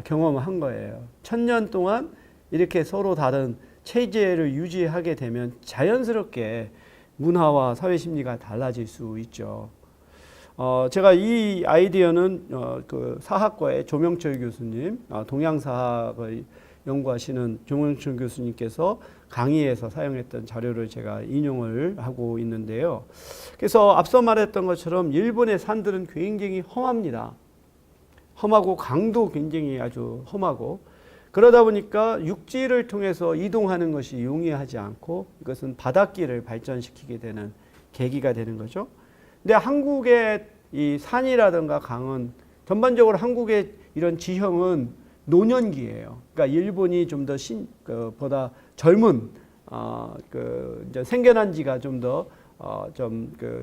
경험한 거예요. 1000년 동안 이렇게 서로 다른 체제를 유지하게 되면 자연스럽게 문화와 사회 심리가 달라질 수 있죠. 제가 이 아이디어는 그 사학과의 조명철 교수님, 동양사학을 연구하시는 조명철 교수님께서 강의에서 사용했던 자료를 제가 인용을 하고 있는데요. 그래서 앞서 말했던 것처럼 일본의 산들은 굉장히 험합니다. 험하고 강도 굉장히 아주 험하고, 그러다 보니까 육지를 통해서 이동하는 것이 용이하지 않고 이것은 바닷길을 발전시키게 되는 계기가 되는 거죠. 근데 한국의 이 산이라든가 강은 전반적으로 한국의 이런 지형은 노년기예요. 그러니까 일본이 좀 더 보다 젊은 이제 생겨난 지가 좀 더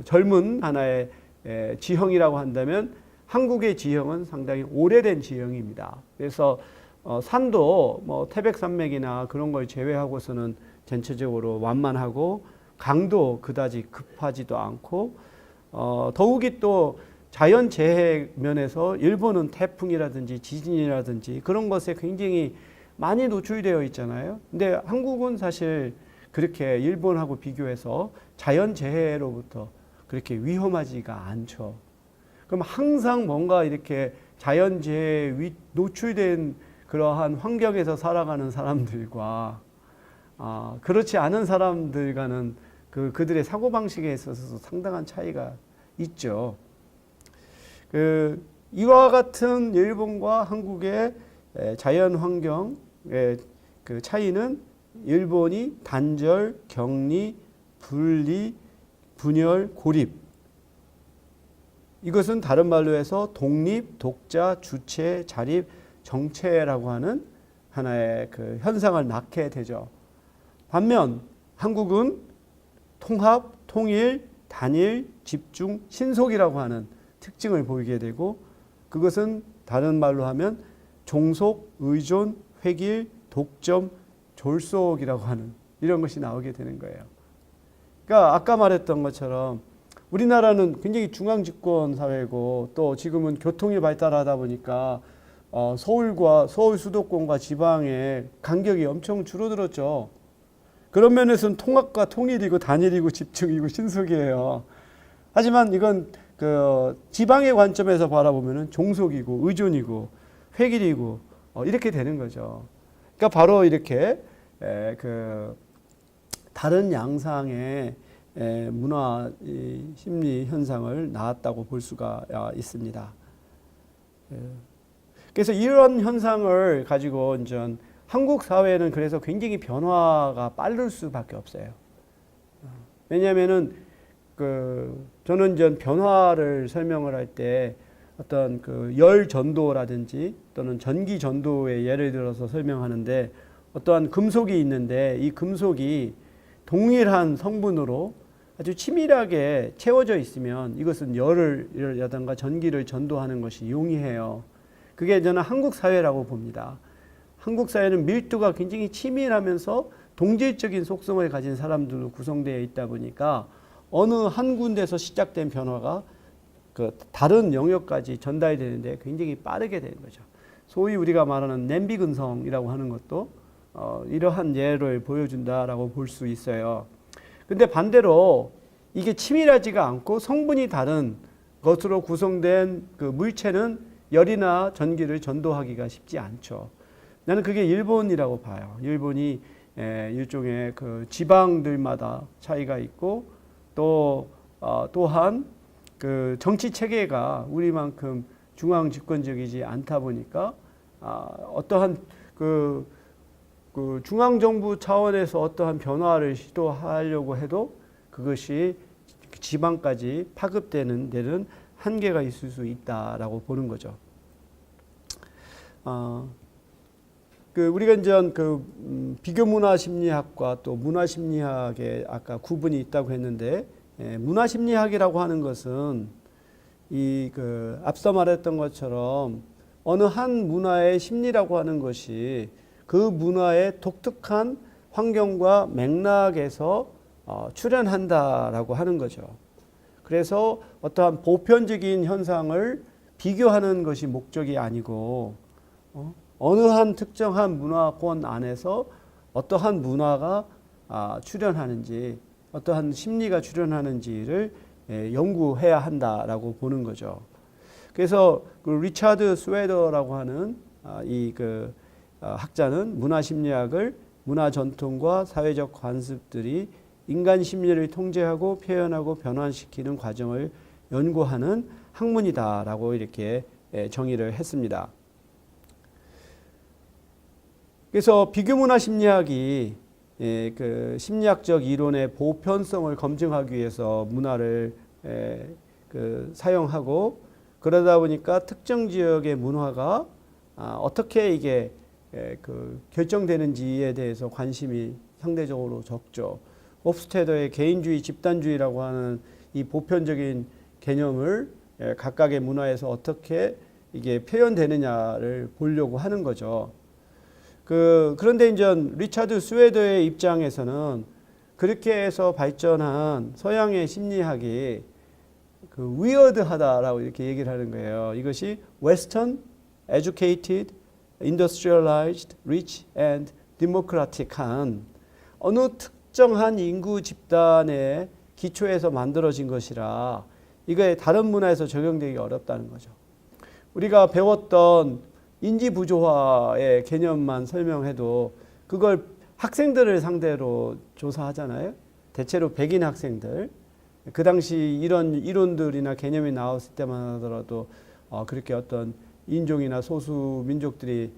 젊은 하나의 지형이라고 한다면 한국의 지형은 상당히 오래된 지형입니다. 그래서 산도 뭐 태백산맥이나 그런 걸 제외하고서는 전체적으로 완만하고 강도 그다지 급하지도 않고 더욱이 또 자연재해 면에서 일본은 태풍이라든지 지진이라든지 그런 것에 굉장히 많이 노출되어 있잖아요. 근데 한국은 사실 그렇게 일본하고 비교해서 자연재해로부터 그렇게 위험하지가 않죠. 그럼 항상 뭔가 이렇게 자연재해에 노출된 그러한 환경에서 살아가는 사람들과 그렇지 않은 사람들과는 그들의 사고방식에 있어서 상당한 차이가 있죠. 이와 같은 일본과 한국의 자연 환경의 그 차이는 일본이 단절, 격리, 분리, 분열, 고립. 이것은 다른 말로 해서 독립, 독자, 주체, 자립, 정체라고 하는 하나의 그 현상을 낳게 되죠. 반면 한국은 통합, 통일, 단일, 집중, 신속이라고 하는 특징을 보이게 되고, 그것은 다른 말로 하면 종속, 의존, 획일, 독점, 졸속이라고 하는 이런 것이 나오게 되는 거예요. 그러니까 아까 말했던 것처럼 우리나라는 굉장히 중앙집권 사회고, 또 지금은 교통이 발달하다 보니까 서울 수도권과 지방의 간격이 엄청 줄어들었죠. 그런 면에서는 통합과 통일이고 단일이고 집중이고 신속이에요. 하지만 이건 그 지방의 관점에서 바라보면은 종속이고 의존이고 획일이고 이렇게 되는 거죠. 그러니까 바로 이렇게 그 다른 양상의 문화 심리 현상을 낳았다고 볼 수가 있습니다. 그래서 이런 현상을 가지고 이제 한국 사회는 그래서 굉장히 변화가 빠를 수밖에 없어요. 왜냐하면은 저는 이제 변화를 설명을 할 때 어떤 그 열 전도라든지 또는 전기 전도의 예를 들어서 설명하는데, 어떠한 금속이 있는데 이 금속이 동일한 성분으로 아주 치밀하게 채워져 있으면 이것은 열이라든가 전기를 전도하는 것이 용이해요. 그게 저는 한국 사회라고 봅니다. 한국 사회는 밀도가 굉장히 치밀하면서 동질적인 속성을 가진 사람들로 구성되어 있다 보니까 어느 한 군데서 시작된 변화가 그 다른 영역까지 전달되는데 굉장히 빠르게 되는 거죠. 소위 우리가 말하는 냄비근성이라고 하는 것도 이러한 예를 보여준다라고 볼 수 있어요. 근데 반대로 이게 치밀하지가 않고 성분이 다른 것으로 구성된 그 물체는 열이나 전기를 전도하기가 쉽지 않죠. 나는 그게 일본이라고 봐요. 일본이 일종의 그 지방들마다 차이가 있고, 또한 그 정치 체계가 우리만큼 중앙 집권적이지 않다 보니까 어떠한 그 중앙 정부 차원에서 어떠한 변화를 시도하려고 해도 그것이 지방까지 파급되는 데는 한계가 있을 수 있다라고 보는 거죠. 우리가 이제 비교 문화 심리학과 또 문화 심리학에 아까 구분이 있다고 했는데, 문화 심리학이라고 하는 것은 앞서 말했던 것처럼 어느 한 문화의 심리라고 하는 것이 그 문화의 독특한 환경과 맥락에서 출현한다라고 하는 거죠. 그래서 어떠한 보편적인 현상을 비교하는 것이 목적이 아니고 어느 한 특정한 문화권 안에서 어떠한 문화가 출현하는지, 어떠한 심리가 출현하는지를 연구해야 한다라고 보는 거죠. 그래서 그 리차드 스웨더라고 하는 학자는 문화 심리학을 문화 전통과 사회적 관습들이 인간 심리를 통제하고 표현하고 변환시키는 과정을 연구하는 학문이다라고 이렇게 정의를 했습니다. 그래서 비교문화 심리학이 그 심리학적 이론의 보편성을 검증하기 위해서 문화를 사용하고, 그러다 보니까 특정 지역의 문화가 어떻게 이게 결정되는지에 대해서 관심이 상대적으로 적죠. 홉스테더의 개인주의, 집단주의라고 하는 이 보편적인 개념을 각각의 문화에서 어떻게 이게 표현되느냐를 보려고 하는 거죠. 그런데 이제 리차드 스웨더의 입장에서는 그렇게 해서 발전한 서양의 심리학이 위어드하다라고 이렇게 얘기를 하는 거예요. 이것이 Western, Educated, Industrialized, Rich and Democratic한 어느 특정한 인구 집단의 기초에서 만들어진 것이라 이거에 다른 문화에서 적용되기 어렵다는 거죠. 우리가 배웠던 인지부조화의 개념만 설명해도 그걸 학생들을 상대로 조사하잖아요. 대체로 백인 학생들. 그 당시 이런 이론들이나 개념이 나왔을 때만 하더라도 그렇게 어떤 인종이나 소수 민족들이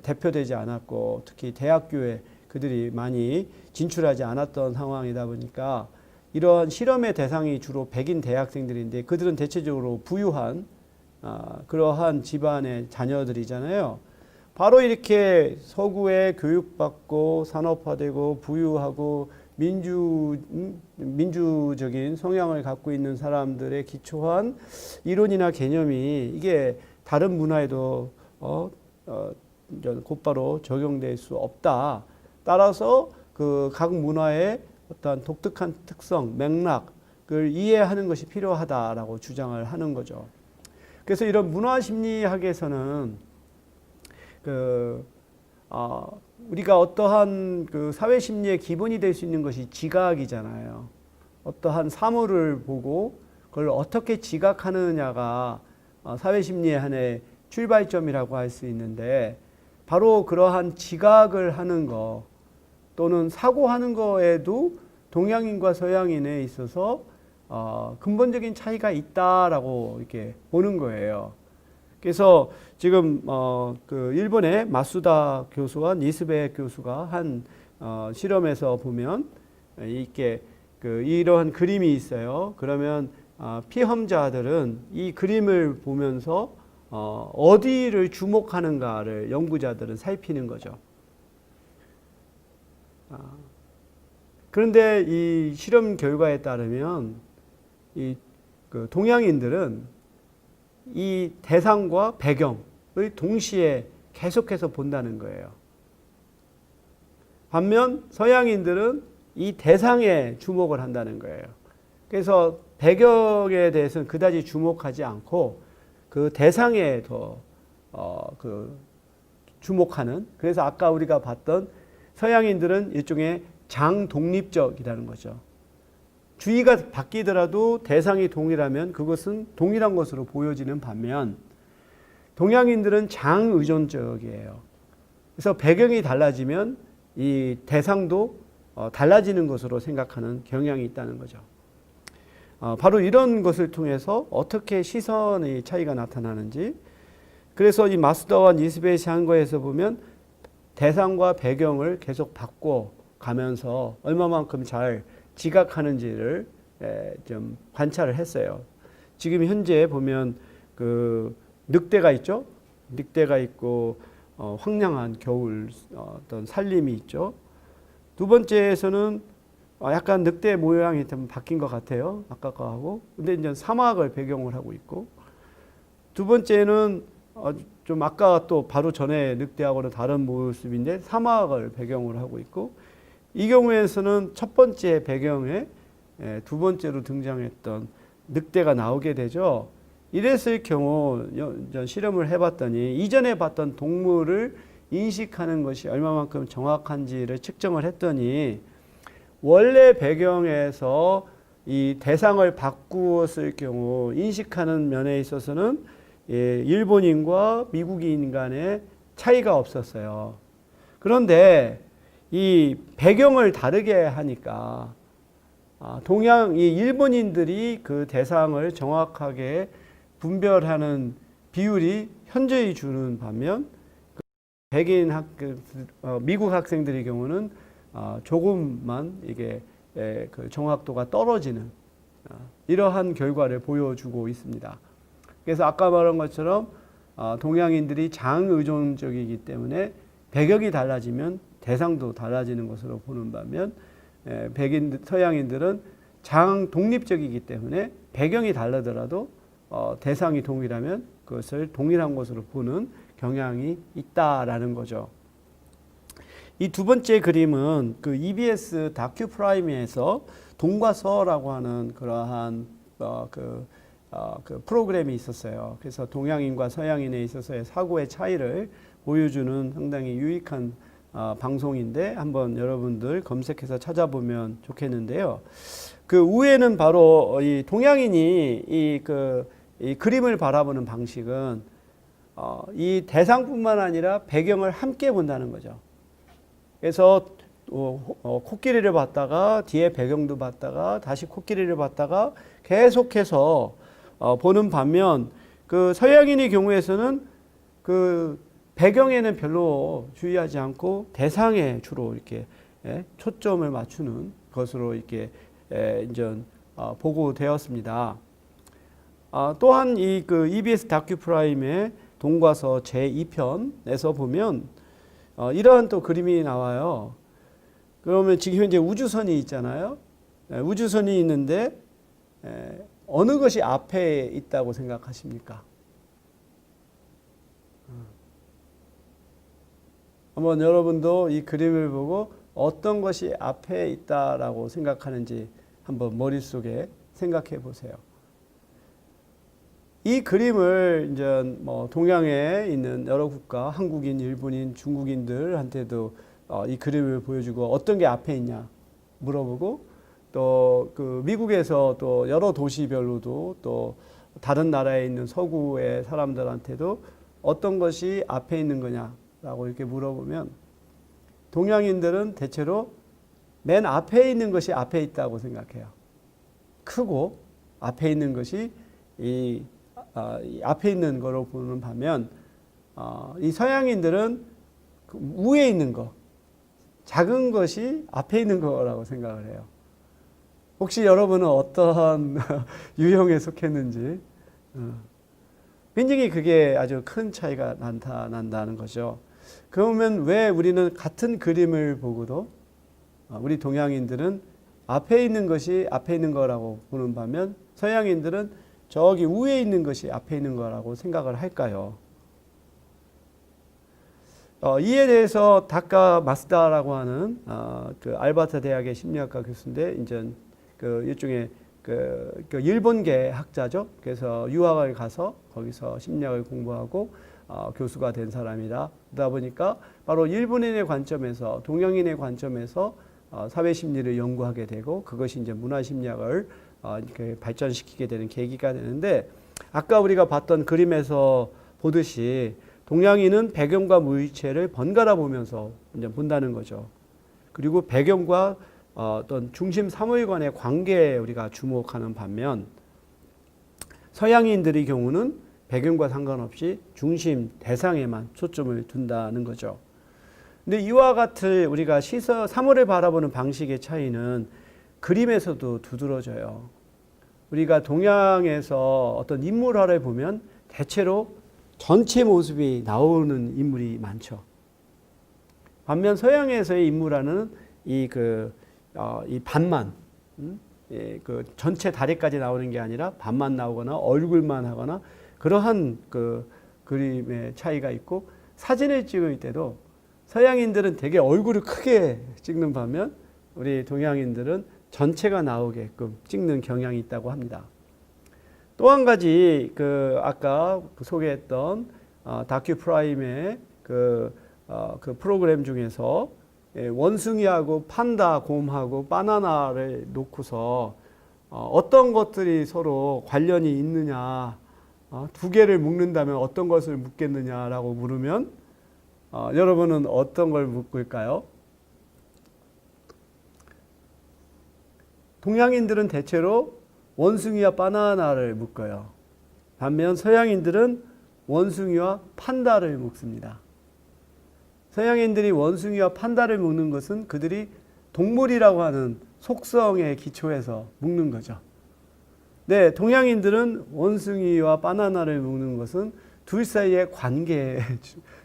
대표되지 않았고, 특히 대학교에 그들이 많이 진출하지 않았던 상황이다 보니까 이러한 실험의 대상이 주로 백인 대학생들인데, 그들은 대체적으로 부유한 그러한 집안의 자녀들이잖아요. 바로 이렇게 서구에 교육받고 산업화되고 부유하고 민주적인 성향을 갖고 있는 사람들의 기초한 이론이나 개념이 이게 다른 문화에도 곧바로 적용될 수 없다. 따라서 그 각 문화의 어떤 독특한 특성, 맥락을 이해하는 것이 필요하다라고 주장을 하는 거죠. 그래서 이런 문화 심리학에서는 우리가 어떠한 사회 심리의 기본이 될 수 있는 것이 지각이잖아요. 어떠한 사물을 보고 그걸 어떻게 지각하느냐가 사회 심리의 하나의 출발점이라고 할 수 있는데, 바로 그러한 지각을 하는 거 또는 사고하는 거에도 동양인과 서양인에 있어서 근본적인 차이가 있다라고 이렇게 보는 거예요. 그래서 지금 일본의 마수다 교수와 니스베 교수가 한 실험에서 보면 이렇게 이러한 그림이 있어요. 그러면 피험자들은 이 그림을 보면서 어디를 주목하는가를 연구자들은 살피는 거죠. 그런데 이 실험 결과에 따르면 동양인들은 이 대상과 배경을 동시에 계속해서 본다는 거예요. 반면 서양인들은 이 대상에 주목을 한다는 거예요. 그래서 배경에 대해서는 그다지 주목하지 않고 그 대상에 더 주목하는, 그래서 아까 우리가 봤던 서양인들은 일종의 장독립적이라는 거죠. 주의가 바뀌더라도 대상이 동일하면 그것은 동일한 것으로 보여지는 반면 동양인들은 장의존적이에요. 그래서 배경이 달라지면 이 대상도 달라지는 것으로 생각하는 경향이 있다는 거죠. 바로 이런 것을 통해서 어떻게 시선의 차이가 나타나는지, 그래서 이 마수다와 니스베이 한 거에서 보면 대상과 배경을 계속 바꿔 가면서 얼마만큼 잘 지각하는지를 좀 관찰을 했어요. 지금 현재 보면 늑대가 있죠. 늑대가 있고 황량한 겨울 어떤 산림이 있죠. 두 번째에서는 약간 늑대 모양이 좀 바뀐 것 같아요. 아까 거하고. 근데 이제 사막을 배경을 하고 있고, 두 번째는 좀 아까 또 바로 전에 늑대하고는 다른 모습인데 사막을 배경으로 하고 있고, 이 경우에서는 첫 번째 배경에 두 번째로 등장했던 늑대가 나오게 되죠. 이랬을 경우 실험을 해봤더니 이전에 봤던 동물을 인식하는 것이 얼마만큼 정확한지를 측정을 했더니 원래 배경에서 이 대상을 바꾸었을 경우 인식하는 면에 있어서는 일본인과 미국인 간의 차이가 없었어요. 그런데 이 배경을 다르게 하니까 이 일본인들이 그 대상을 정확하게 분별하는 비율이 현저히 주는 반면 미국 학생들의 경우는 조금만 이게 그 정확도가 떨어지는 이러한 결과를 보여주고 있습니다. 그래서 아까 말한 것처럼 동양인들이 장의존적이기 때문에 배경이 달라지면 대상도 달라지는 것으로 보는 반면 서양인들은 장 독립적이기 때문에 배경이 다르더라도 대상이 동일하면 그것을 동일한 것으로 보는 경향이 있다라는 거죠. 이 두 번째 그림은 그 EBS 다큐 프라임에서 동과 서라고 하는 그러한 그 프로그램이 있었어요. 그래서 동양인과 서양인에 있어서의 사고의 차이를 보여주는 상당히 유익한 방송인데 한번 여러분들 검색해서 찾아보면 좋겠는데요. 그 우에는 바로 이 동양인이 이 그림을 바라보는 방식은 이 대상뿐만 아니라 배경을 함께 본다는 거죠. 그래서 코끼리를 봤다가 뒤에 배경도 봤다가 다시 코끼리를 봤다가 계속해서 보는 반면 그 서양인의 경우에서는 그 배경에는 별로 주의하지 않고 대상에 주로 이렇게 초점을 맞추는 것으로 이렇게 이제 보고되었습니다. 또한 이 그 EBS 다큐 프라임의 동과서 제2편에서 보면 이러한 또 그림이 나와요. 그러면 지금 현재 우주선이 있잖아요. 우주선이 있는데 어느 것이 앞에 있다고 생각하십니까? 한번 여러분도 이 그림을 보고 어떤 것이 앞에 있다라고 생각하는지 한번 머릿속에 생각해 보세요. 이 그림을 이제 뭐 동양에 있는 여러 국가, 한국인, 일본인, 중국인들한테도 이 그림을 보여주고 어떤 게 앞에 있냐 물어보고 또 그 미국에서 또 여러 도시별로도 또 다른 나라에 있는 서구의 사람들한테도 어떤 것이 앞에 있는 거냐라고 이렇게 물어보면 동양인들은 대체로 맨 앞에 있는 것이 앞에 있다고 생각해요. 크고 앞에 있는 것이 이 앞에 있는 거로 보는 반면 이 서양인들은 그 위에 있는 거, 작은 것이 앞에 있는 거라고 생각을 해요. 혹시 여러분은 어떠한 유형에 속했는지 굉장히 그게 아주 큰 차이가 나타난다는 거죠. 그러면 왜 우리는 같은 그림을 보고도 우리 동양인들은 앞에 있는 것이 앞에 있는 거라고 보는 반면 서양인들은 저기 위에 있는 것이 앞에 있는 거라고 생각을 할까요? 이에 대해서 다카 마스다라고 하는 그 알버타 대학의 심리학과 교수인데 이제 그 일종의 그 일본계 학자죠. 그래서 유학을 가서 거기서 심리학을 공부하고 교수가 된 사람이다. 그러다 보니까 바로 일본인의 관점에서 동양인의 관점에서 사회 심리를 연구하게 되고 그것이 이제 문화 심리학을 이렇게 발전시키게 되는 계기가 되는데 아까 우리가 봤던 그림에서 보듯이 동양인은 배경과 무의체를 번갈아 보면서 이제 본다는 거죠. 그리고 배경과 어떤 중심 사물 간의 관계에 우리가 주목하는 반면 서양인들의 경우는 배경과 상관없이 중심 대상에만 초점을 둔다는 거죠. 근데 이와 같은 우리가 사물을 바라보는 방식의 차이는 그림에서도 두드러져요. 우리가 동양에서 어떤 인물화를 보면 대체로 전체 모습이 나오는 인물이 많죠. 반면 서양에서의 인물화는 이 반만, 그 전체 다리까지 나오는 게 아니라 반만 나오거나 얼굴만 하거나 그러한 그 그림의 차이가 있고 사진을 찍을 때도 서양인들은 되게 얼굴을 크게 찍는 반면 우리 동양인들은 전체가 나오게끔 찍는 경향이 있다고 합니다. 또 한 가지 아까 소개했던 다큐 프라임의 그 프로그램 중에서 원숭이하고 판다, 곰하고 바나나를 놓고서 어떤 것들이 서로 관련이 있느냐, 두 개를 묶는다면 어떤 것을 묶겠느냐라고 물으면 여러분은 어떤 걸 묶을까요? 동양인들은 대체로 원숭이와 바나나를 묶어요. 반면 서양인들은 원숭이와 판다를 묶습니다. 서양인들이 원숭이와 판다를 묶는 것은 그들이 동물이라고 하는 속성에 기초해서 묶는 거죠. 네, 동양인들은 원숭이와 바나나를 묶는 것은 둘 사이의 관계에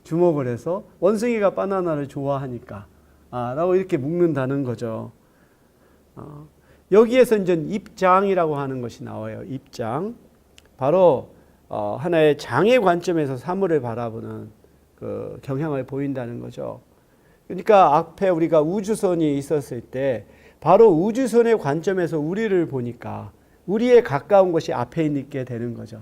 주목을 해서 원숭이가 바나나를 좋아하니까 라고 이렇게 묶는다는 거죠. 여기에서 이제 입장이라고 하는 것이 나와요. 입장. 바로 하나의 장의 관점에서 사물을 바라보는 그 경향을 보인다는 거죠. 그러니까 앞에 우리가 우주선이 있었을 때 바로 우주선의 관점에서 우리를 보니까 우리에 가까운 것이 앞에 있게 되는 거죠.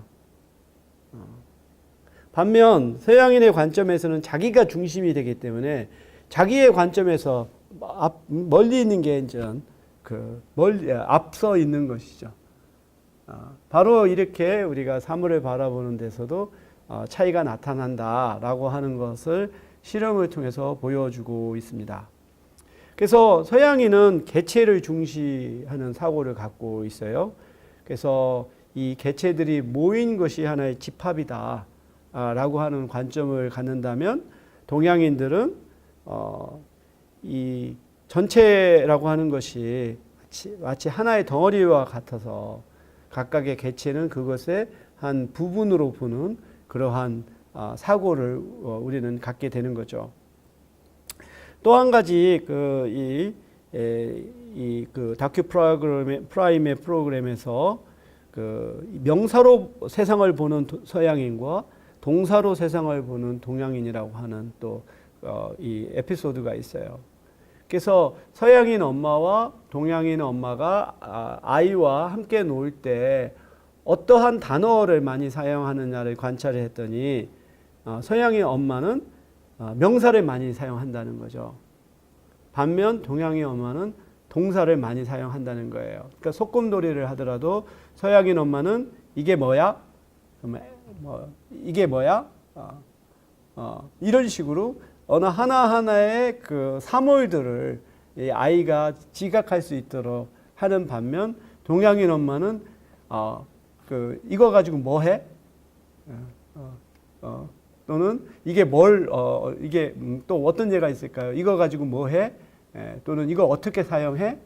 반면 서양인의 관점에서는 자기가 중심이 되기 때문에 자기의 관점에서 멀리 있는 게 이제 멀리 앞서 있는 것이죠. 바로 이렇게 우리가 사물을 바라보는 데서도 차이가 나타난다라고 하는 것을 실험을 통해서 보여주고 있습니다. 그래서 서양인은 개체를 중시하는 사고를 갖고 있어요. 그래서 이 개체들이 모인 것이 하나의 집합이다 라고 하는 관점을 갖는다면 동양인들은 이 전체라고 하는 것이 마치 하나의 덩어리와 같아서 각각의 개체는 그것의 한 부분으로 보는 그러한 사고를 우리는 갖게 되는 거죠. 또 한 가지 다큐 프라임의 프로그램에서 명사로 세상을 보는 서양인과 동사로 세상을 보는 동양인이라고 하는 또 이 에피소드가 있어요. 그래서 서양인 엄마와 동양인 엄마가 아이와 함께 놀 때 어떠한 단어를 많이 사용하느냐를 관찰을 했더니 서양인 엄마는 명사를 많이 사용한다는 거죠. 반면 동양인 엄마는 동사를 많이 사용한다는 거예요. 그러니까 소꿉놀이를 하더라도 서양인 엄마는 이게 뭐야? 이게 뭐야? 이런 식으로 어느 하나하나의 그 사물들을 이 아이가 지각할 수 있도록 하는 반면 동양인 엄마는 이거 가지고 뭐 해? 또는 이게 이게 또 어떤 예가 있을까요? 이거 가지고 뭐 해? 또는 이거 어떻게 사용해?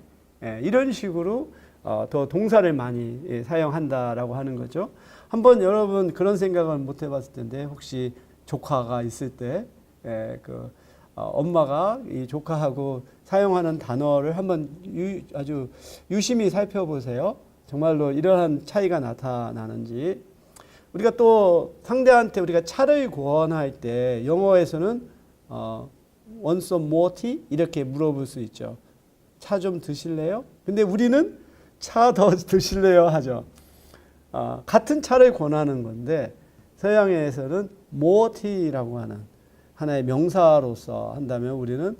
이런 식으로 더 동사를 많이 사용한다라고 하는 거죠. 한번 여러분 그런 생각을 못 해봤을 텐데 혹시 조카가 있을 때 엄마가 이 조카하고 사용하는 단어를 한번 아주 유심히 살펴보세요. 정말로 이러한 차이가 나타나는지. 우리가 또 상대한테 우리가 차를 권할 때 영어에서는 want some more tea? 이렇게 물어볼 수 있죠. 차 좀 드실래요? 근데 우리는 차 더 드실래요? 하죠. 같은 차를 권하는 건데 서양에서는 more tea라고 하는 하나의 명사로서 한다면 우리는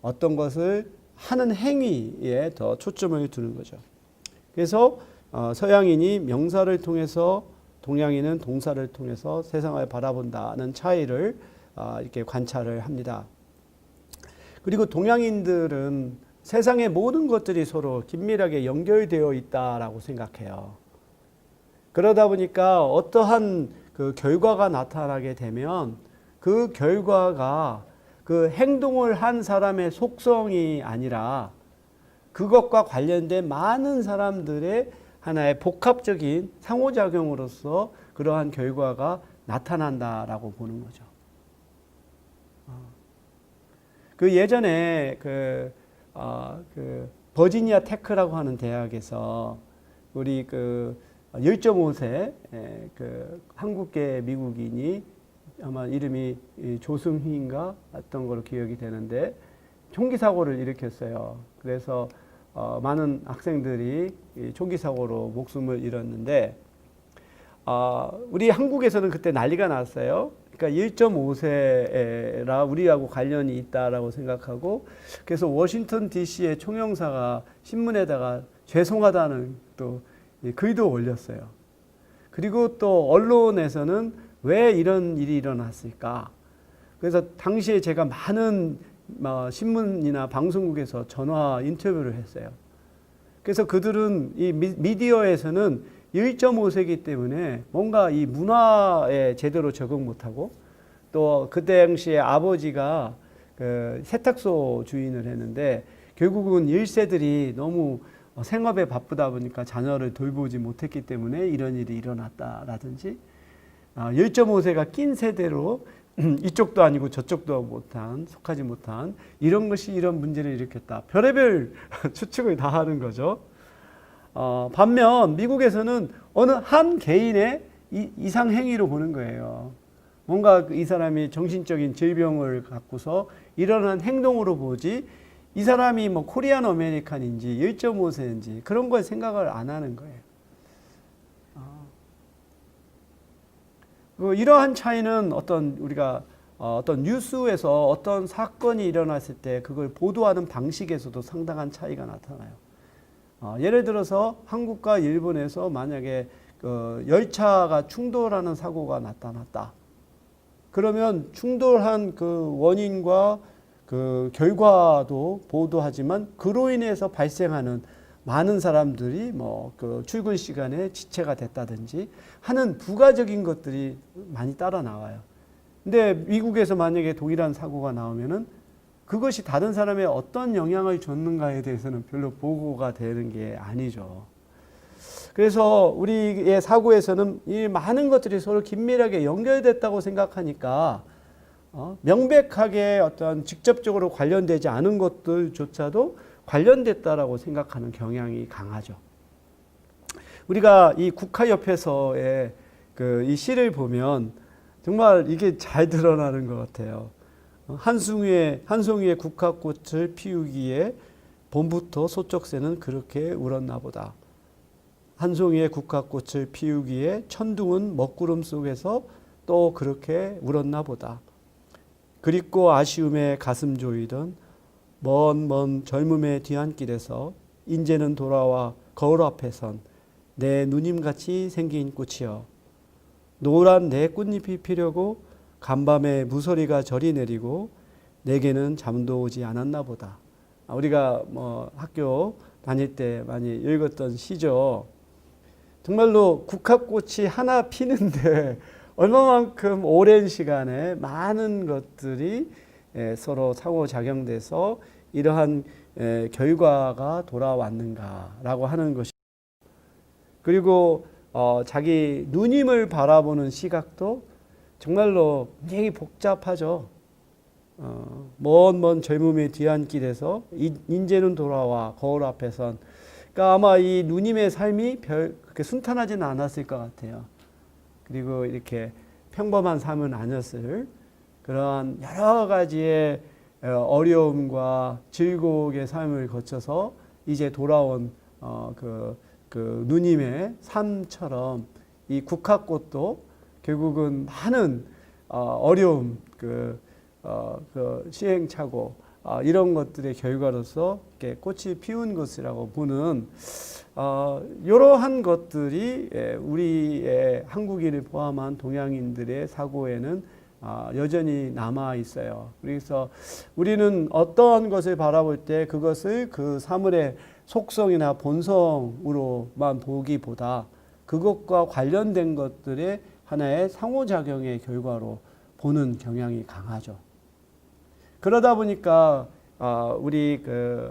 어떤 것을 하는 행위에 더 초점을 두는 거죠. 그래서 서양인이 명사를 통해서 동양인은 동사를 통해서 세상을 바라본다는 차이를 이렇게 관찰을 합니다. 그리고 동양인들은 세상의 모든 것들이 서로 긴밀하게 연결되어 있다라고 생각해요. 그러다 보니까 어떠한 그 결과가 나타나게 되면 그 결과가 그 행동을 한 사람의 속성이 아니라 그것과 관련된 많은 사람들의 하나의 복합적인 상호작용으로서 그러한 결과가 나타난다라고 보는 거죠. 예전에 버지니아 테크라고 하는 대학에서 우리 10.5세 한국계 미국인이 아마 이름이 조승희인가 했던 걸로 기억이 되는데 총기 사고를 일으켰어요. 그래서 많은 학생들이 총기 사고로 목숨을 잃었는데 우리 한국에서는 그때 난리가 났어요. 그러니까 1.5세라 우리하고 관련이 있다라고 생각하고, 그래서 워싱턴 DC의 총영사가 신문에다가 죄송하다는 또 글도 올렸어요. 그리고 또 언론에서는 왜 이런 일이 일어났을까? 그래서 당시에 제가 많은 신문이나 방송국에서 전화 인터뷰를 했어요. 그래서 그들은 이 미디어에서는 1.5세기 때문에 뭔가 이 문화에 제대로 적응 못하고, 또 그때 당시에 아버지가 그 세탁소 주인을 했는데 결국은 1세들이 너무 생업에 바쁘다 보니까 자녀를 돌보지 못했기 때문에 이런 일이 일어났다라든지, 1.5세가 낀 세대로 이쪽도 아니고 저쪽도 못한, 속하지 못한 이런 것이 이런 문제를 일으켰다. 별의별 추측을 다 하는 거죠. 반면 미국에서는 어느 한 개인의 이상 행위로 보는 거예요. 뭔가 이 사람이 정신적인 질병을 갖고서 일어난 행동으로 보지, 이 사람이 뭐 코리안 아메리칸인지 1.5세인지 그런 걸 생각을 안 하는 거예요. 이러한 차이는 우리가 어떤 뉴스에서 어떤 사건이 일어났을 때 그걸 보도하는 방식에서도 상당한 차이가 나타나요. 예를 들어서 한국과 일본에서 만약에 열차가 충돌하는 사고가 나타났다. 그러면 충돌한 그 원인과 그 결과도 보도하지만 그로 인해서 발생하는 많은 사람들이 그 출근 시간에 지체가 됐다든지 하는 부가적인 것들이 많이 따라 나와요. 근데 미국에서 만약에 동일한 사고가 나오면은 그것이 다른 사람에 어떤 영향을 줬는가에 대해서는 별로 보고가 되는 게 아니죠. 그래서 우리의 사고에서는 이 많은 것들이 서로 긴밀하게 연결됐다고 생각하니까 명백하게 어떤 직접적으로 관련되지 않은 것들조차도 관련됐다라고 생각하는 경향이 강하죠. 우리가 이 국화옆에서의 이 시를 보면 정말 이게 잘 드러나는 것 같아요. 한 송이의 국화꽃을 피우기에 봄부터 소쩍새는 그렇게 울었나 보다. 한 송이의 국화꽃을 피우기에 천둥은 먹구름 속에서 또 그렇게 울었나 보다. 그립고 아쉬움에 가슴 조이던 먼 젊음의 뒤안길에서 인제는 돌아와 거울 앞에 선 내 누님같이 생긴 꽃이여. 노란 내 꽃잎이 피려고 간밤에 무서리가 저리 내리고 내게는 잠도 오지 않았나 보다. 우리가 학교 다닐 때 많이 읽었던 시죠. 정말로 국화꽃이 하나 피는데 얼마만큼 오랜 시간에 많은 것들이 서로 상호작용돼서 이러한 결과가 돌아왔는가라고 하는 것이, 그리고 자기 누님을 바라보는 시각도 정말로 굉장히 복잡하죠. 먼 젊음의 뒤안길에서 인제는 돌아와 거울 앞에 선, 그러니까 아마 이 누님의 삶이 그렇게 순탄하지는 않았을 것 같아요. 그리고 이렇게 평범한 삶은 아니었을, 그러한 여러 가지의 어려움과 질곡의 삶을 거쳐서 이제 돌아온 그 누님의 삶처럼 이 국화꽃도 결국은 많은 어려움, 시행착오, 이런 것들의 결과로서 이렇게 꽃이 피운 것이라고 보는 이러한 것들이 우리의 한국인을 포함한 동양인들의 사고에는 여전히 남아 있어요. 그래서 우리는 어떠한 것을 바라볼 때 그것을 그 사물의 속성이나 본성으로만 보기보다 그것과 관련된 것들의 하나의 상호작용의 결과로 보는 경향이 강하죠. 그러다 보니까 우리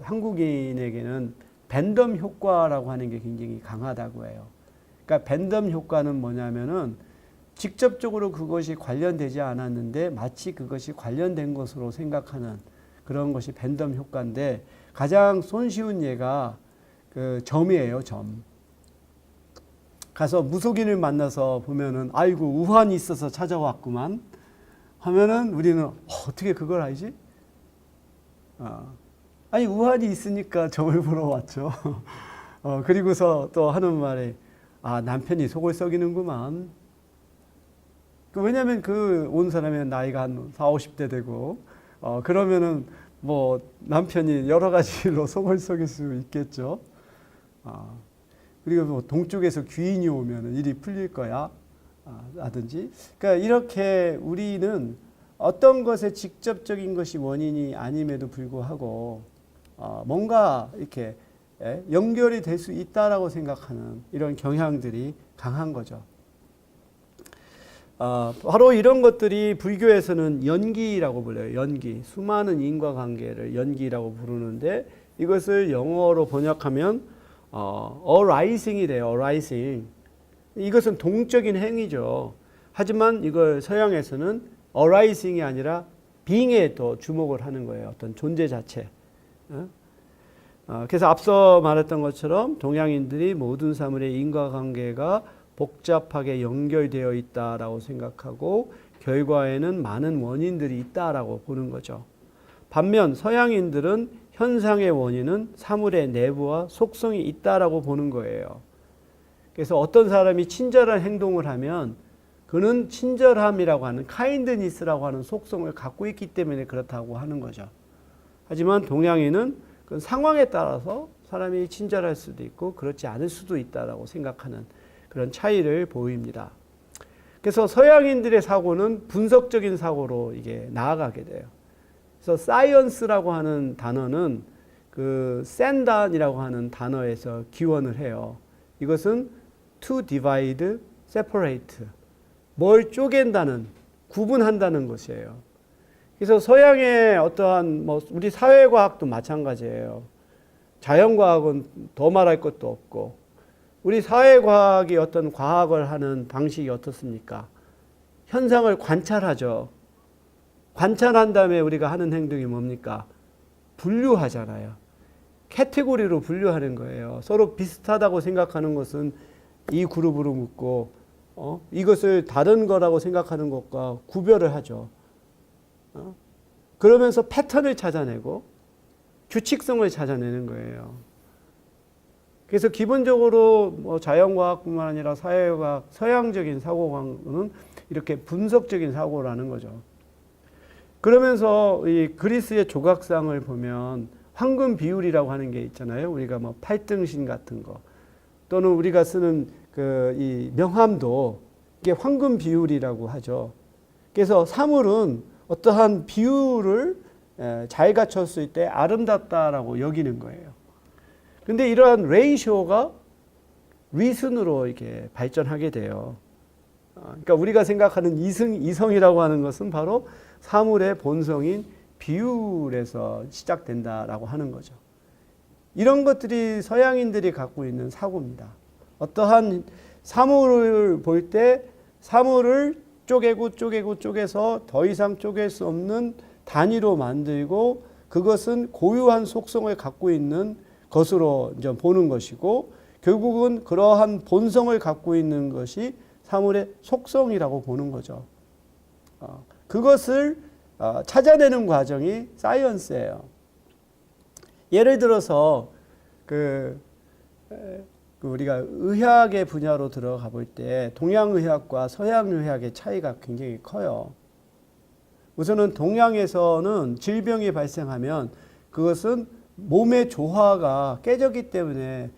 한국인에게는 밴덤 효과라고 하는 게 굉장히 강하다고 해요. 그러니까 밴덤 효과는 뭐냐면은 직접적으로 그것이 관련되지 않았는데 마치 그것이 관련된 것으로 생각하는 그런 것이 밴덤 효과인데, 가장 손쉬운 예가 점이에요. 점. 가서 무속인을 만나서 보면은 아이고 우환이 있어서 찾아왔구만 하면은 우리는 어떻게 그걸 알지? 아니 우환이 있으니까 점을 보러 왔죠. 그리고서 또 하는 말이 아, 남편이 속을 썩이는구만. 왜냐하면 그 온 사람의 나이가 한 40, 50대 되고 그러면은 뭐 남편이 여러 가지로 속을 썩일 수 있겠죠. 그리고 뭐 동쪽에서 귀인이 오면은 일이 풀릴 거야 라든지. 그러니까 이렇게 우리는 어떤 것에 직접적인 것이 원인이 아님에도 불구하고 뭔가 이렇게 연결이 될 수 있다라고 생각하는 이런 경향들이 강한 거죠. 바로 이런 것들이 불교에서는 연기라고 불려요. 연기. 수많은 인과관계를 연기라고 부르는데 이것을 영어로 번역하면 arising이 돼요. arising. 이것은 동적인 행위죠. 하지만 이걸 서양에서는 arising이 아니라 being에 더 주목을 하는 거예요. 어떤 존재 자체. 그래서 앞서 말했던 것처럼 동양인들이 모든 사물의 인과관계가 복잡하게 연결되어 있다라고 생각하고 결과에는 많은 원인들이 있다라고 보는 거죠. 반면 서양인들은 현상의 원인은 사물의 내부와 속성이 있다라고 보는 거예요. 그래서 어떤 사람이 친절한 행동을 하면 그는 친절함이라고 하는 kindness라고 하는 속성을 갖고 있기 때문에 그렇다고 하는 거죠. 하지만 동양인은 그 상황에 따라서 사람이 친절할 수도 있고 그렇지 않을 수도 있다라고 생각하는 그런 차이를 보입니다. 그래서 서양인들의 사고는 분석적인 사고로 이게 나아가게 돼요. 그래서 사이언스라고 하는 단어는 그 샌단이라고 하는 단어에서 기원을 해요. 이것은 to divide, separate. 뭘 쪼갠다는, 구분한다는 것이에요. 그래서 서양의 어떠한 뭐 우리 사회과학도 마찬가지예요. 자연과학은 더 말할 것도 없고 우리 사회과학이 어떤 과학을 하는 방식이 어떻습니까? 현상을 관찰하죠. 관찰한 다음에 우리가 하는 행동이 뭡니까? 분류하잖아요. 카테고리로 분류하는 거예요. 서로 비슷하다고 생각하는 것은 이 그룹으로 묶고 이것을 다른 거라고 생각하는 것과 구별을 하죠. 그러면서 패턴을 찾아내고 규칙성을 찾아내는 거예요. 그래서 기본적으로 뭐 자연과학뿐만 아니라 사회과학, 서양적인 사고과학은 이렇게 분석적인 사고라는 거죠. 그러면서 이 그리스의 조각상을 보면 황금 비율이라고 하는 게 있잖아요. 우리가 뭐 팔등신 같은 거 또는 우리가 쓰는 그 이 명함도 이게 황금 비율이라고 하죠. 그래서 사물은 어떠한 비율을 잘 갖췄을 때 아름답다라고 여기는 거예요. 근데 이러한 레이쇼가 리슨으로 이렇게 발전하게 돼요. 그러니까 우리가 생각하는 이성이라고 하는 것은 바로 사물의 본성인 비율에서 시작된다라고 하는 거죠. 이런 것들이 서양인들이 갖고 있는 사고입니다. 어떠한 사물을 볼 때 사물을 쪼개서 더 이상 쪼갤 수 없는 단위로 만들고 그것은 고유한 속성을 갖고 있는 것으로 이제 보는 것이고 결국은 그러한 본성을 갖고 있는 것이 사물의 속성이라고 보는 거죠. 그것을 찾아내는 과정이 사이언스예요. 예를 들어서 우리가 의학의 분야로 들어가 볼 때 동양의학과 서양의학의 차이가 굉장히 커요. 우선은 동양에서는 질병이 발생하면 그것은 몸의 조화가 깨졌기 때문에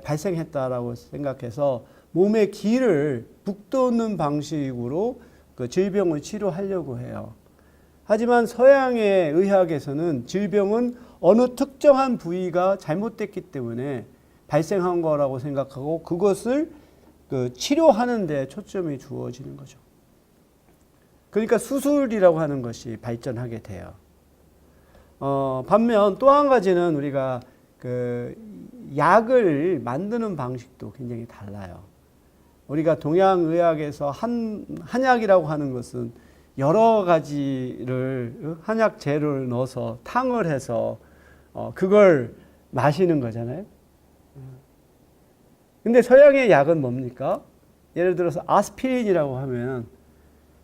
발생했다라고 생각해서 몸의 기를 북돋는 방식으로 그 질병을 치료하려고 해요. 하지만 서양의 의학에서는 질병은 어느 특정한 부위가 잘못됐기 때문에 발생한 거라고 생각하고 그것을 치료하는 데 초점이 주어지는 거죠. 그러니까 수술이라고 하는 것이 발전하게 돼요. 반면 또 한 가지는 우리가 약을 만드는 방식도 굉장히 달라요. 우리가 동양의학에서 한약이라고 하는 것은 여러 가지를 한약 재료를 넣어서 탕을 해서 그걸 마시는 거잖아요. 근데 서양의 약은 뭡니까? 예를 들어서 아스피린이라고 하면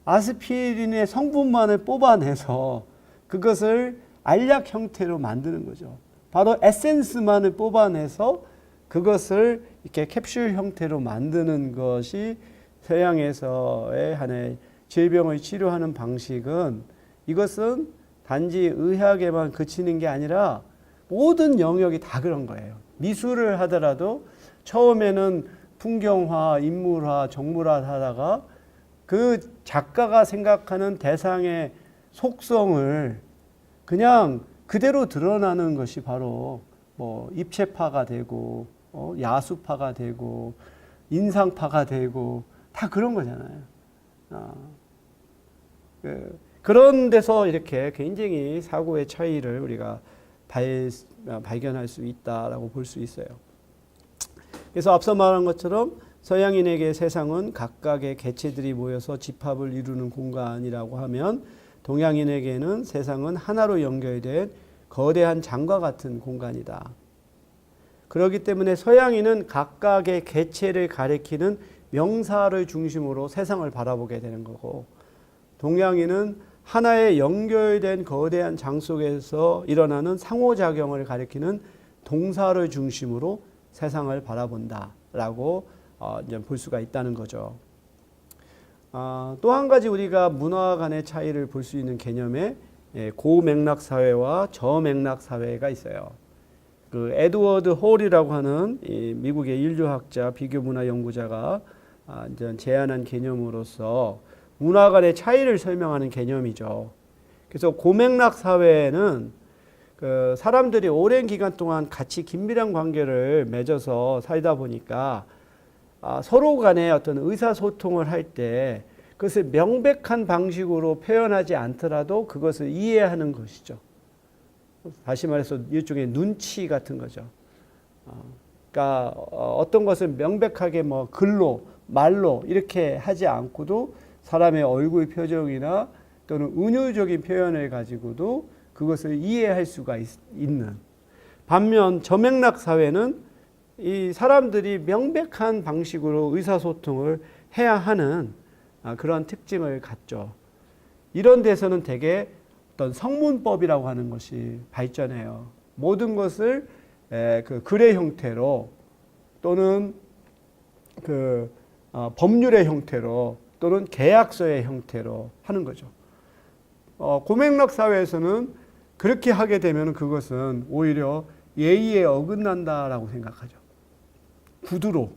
아스피린의 성분만을 뽑아내서 그것을 알약 형태로 만드는 거죠. 바로 에센스만을 뽑아내서 그것을 이렇게 캡슐 형태로 만드는 것이 서양에서의 하나의 질병을 치료하는 방식은, 이것은 단지 의학에만 그치는 게 아니라 모든 영역이 다 그런 거예요. 미술을 하더라도 처음에는 풍경화, 인물화, 정물화 하다가 그 작가가 생각하는 대상의 속성을 그냥 그대로 드러나는 것이 바로 뭐 입체파가 되고 야수파가 되고 인상파가 되고 다 그런 거잖아요. 그런 데서 이렇게 굉장히 사고의 차이를 우리가 발견할 수 있다라고 볼 수 있어요. 그래서 앞서 말한 것처럼 서양인에게 세상은 각각의 개체들이 모여서 집합을 이루는 공간이라고 하면, 동양인에게는 세상은 하나로 연결된 거대한 장과 같은 공간이다. 그렇기 때문에 서양인은 각각의 개체를 가리키는 명사를 중심으로 세상을 바라보게 되는 거고, 동양인은 하나의 연결된 거대한 장 속에서 일어나는 상호작용을 가리키는 동사를 중심으로 세상을 바라본다라고 이제 볼 수가 있다는 거죠. 또 한 가지 우리가 문화 간의 차이를 볼 수 있는 개념에 고맥락 사회와 저맥락 사회가 있어요. 그 에드워드 홀이라고 하는 이 미국의 인류학자, 비교 문화 연구자가 이제 제안한 개념으로서 문화 간의 차이를 설명하는 개념이죠. 그래서 고맥락 사회는 그 사람들이 오랜 기간 동안 같이 긴밀한 관계를 맺어서 살다 보니까 서로 간에 어떤 의사소통을 할 때 그것을 명백한 방식으로 표현하지 않더라도 그것을 이해하는 것이죠. 다시 말해서 일종의 눈치 같은 거죠. 그러니까 어떤 것을 명백하게 뭐 글로, 말로 이렇게 하지 않고도 사람의 얼굴 표정이나 또는 은유적인 표현을 가지고도 그것을 이해할 수가 있는. 반면 저맥락 사회는 이 사람들이 명백한 방식으로 의사소통을 해야 하는 그런 특징을 갖죠. 이런 데서는 대개 어떤 성문법이라고 하는 것이 발전해요. 모든 것을 그 글의 형태로 또는 그 법률의 형태로 또는 계약서의 형태로 하는 거죠. 고맥락 사회에서는 그렇게 하게 되면 그것은 오히려 예의에 어긋난다라고 생각하죠. 구두로,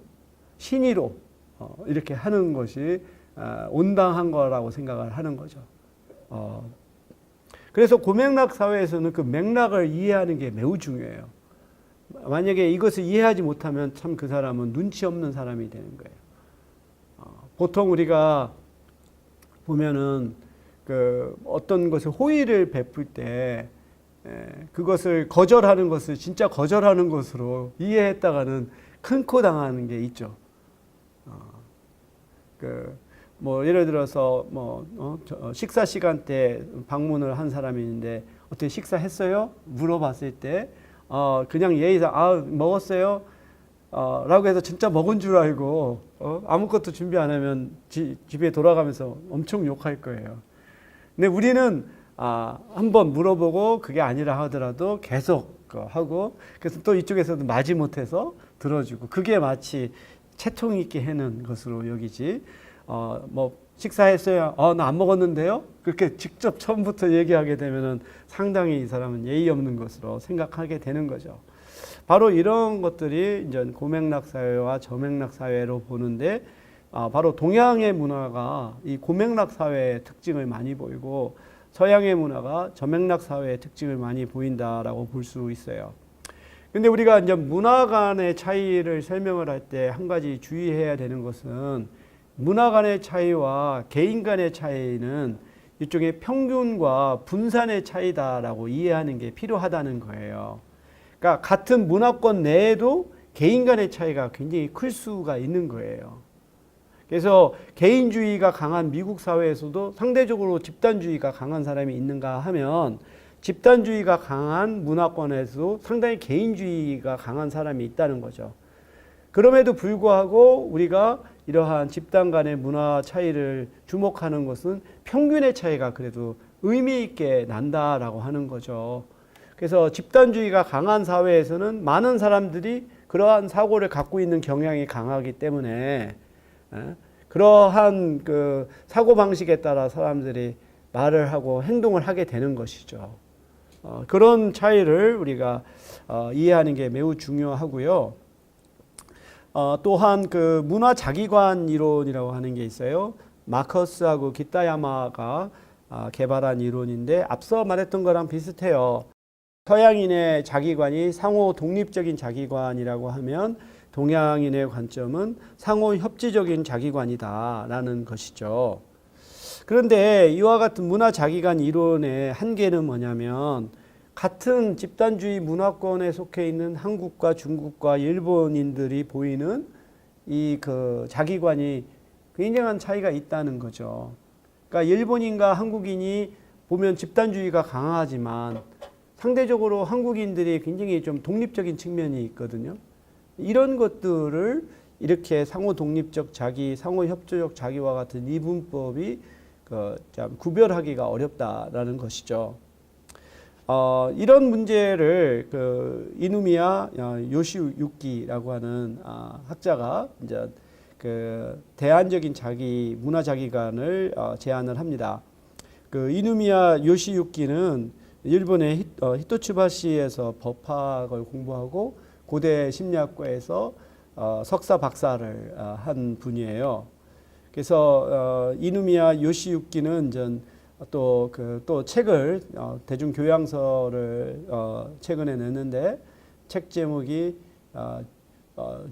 신의로 이렇게 하는 것이 온당한 거라고 생각을 하는 거죠. 그래서 고맥락 사회에서는 그 맥락을 이해하는 게 매우 중요해요. 만약에 이것을 이해하지 못하면 참 그 사람은 눈치 없는 사람이 되는 거예요. 보통 우리가 보면은 그 어떤 것을 호의를 베풀 때 그것을 거절하는 것을 진짜 거절하는 것으로 이해했다가는 큰 코 당하는 게 있죠. 뭐 예를 들어서 식사 시간 때 방문을 한 사람이 있는데 어떻게 식사했어요? 물어봤을 때 그냥 예의상 먹었어요? 라고 해서 진짜 먹은 줄 알고 아무것도 준비 안 하면 집에 돌아가면서 엄청 욕할 거예요. 근데 우리는 한번 물어보고 그게 아니라 하더라도 계속 하고, 그래서 또 이쪽에서도 마지못해서 들어주고, 그게 마치 채통 있게 해는 것으로 여기지. 뭐 식사했어요? 나 안 먹었는데요? 그렇게 직접 처음부터 얘기하게 되면은 상당히 이 사람은 예의 없는 것으로 생각하게 되는 거죠. 바로 이런 것들이 이제 고맥락 사회와 저맥락 사회로 보는데, 바로 동양의 문화가 이 고맥락 사회의 특징을 많이 보이고 서양의 문화가 저맥락 사회의 특징을 많이 보인다라고 볼 수 있어요. 근데 우리가 이제 문화 간의 차이를 설명을 할 때 한 가지 주의해야 되는 것은, 문화 간의 차이와 개인 간의 차이는 일종의 평균과 분산의 차이다라고 이해하는 게 필요하다는 거예요. 그러니까 같은 문화권 내에도 개인 간의 차이가 굉장히 클 수가 있는 거예요. 그래서 개인주의가 강한 미국 사회에서도 상대적으로 집단주의가 강한 사람이 있는가 하면, 집단주의가 강한 문화권에서도 상당히 개인주의가 강한 사람이 있다는 거죠. 그럼에도 불구하고 우리가 이러한 집단 간의 문화 차이를 주목하는 것은 평균의 차이가 그래도 의미 있게 난다라고 하는 거죠. 그래서 집단주의가 강한 사회에서는 많은 사람들이 그러한 사고를 갖고 있는 경향이 강하기 때문에 그러한 그 사고 방식에 따라 사람들이 말을 하고 행동을 하게 되는 것이죠. 그런 차이를 우리가 이해하는 게 매우 중요하고요. 또한 그 문화 자기관 이론이라고 하는 게 있어요. 마커스하고 기타야마가 개발한 이론인데 앞서 말했던 거랑 비슷해요. 서양인의 자기관이 상호 독립적인 자기관이라고 하면 동양인의 관점은 상호 협지적인 자기관이다라는 것이죠. 그런데 이와 같은 문화 자기관 이론의 한계는 뭐냐면 같은 집단주의 문화권에 속해 있는 한국과 중국과 일본인들이 보이는 이 그 자기관이 굉장한 차이가 있다는 거죠. 그러니까 일본인과 한국인이 보면 집단주의가 강하지만 상대적으로 한국인들이 굉장히 좀 독립적인 측면이 있거든요. 이런 것들을 이렇게 상호 독립적 자기, 상호 협조적 자기와 같은 이분법이 참 구별하기가 어렵다라는 것이죠. 이런 문제를 이누미야 요시유키라고 하는 학자가 이제 대안적인 자기 문화 자기관을 제안을 합니다. 이누미야 요시유키는 일본의 히토츠바시에서 법학을 공부하고 고대 심리학과에서 석사 박사를 한 분이에요. 그래서 이누미야 요시유키는 또 책을 대중교양서를 최근에 냈는데 책 제목이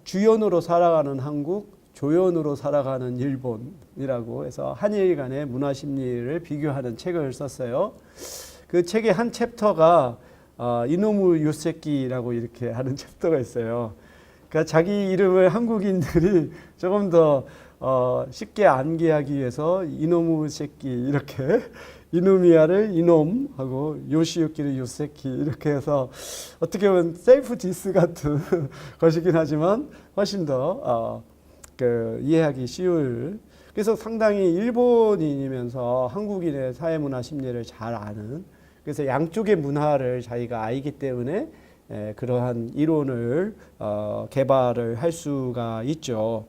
주연으로 살아가는 한국, 조연으로 살아가는 일본이라고 해서 한일 간의 문화 심리를 비교하는 책을 썼어요. 그 책의 한 챕터가 이노무 요세키라고 이렇게 하는 챕터가 있어요. 그러니까 자기 이름을 한국인들이 조금 더 쉽게 암기하기 위해서 이노무 새끼 이렇게 이누미야를 이놈하고 요시유키를 요세키 이렇게 해서 어떻게 보면 셀프 디스 같은 것이긴 하지만 훨씬 더 이해하기 쉬울. 그래서 상당히 일본인이면서 한국인의 사회문화 심리를 잘 아는, 그래서 양쪽의 문화를 자기가 알기 때문에 그러한 이론을 개발을 할 수가 있죠.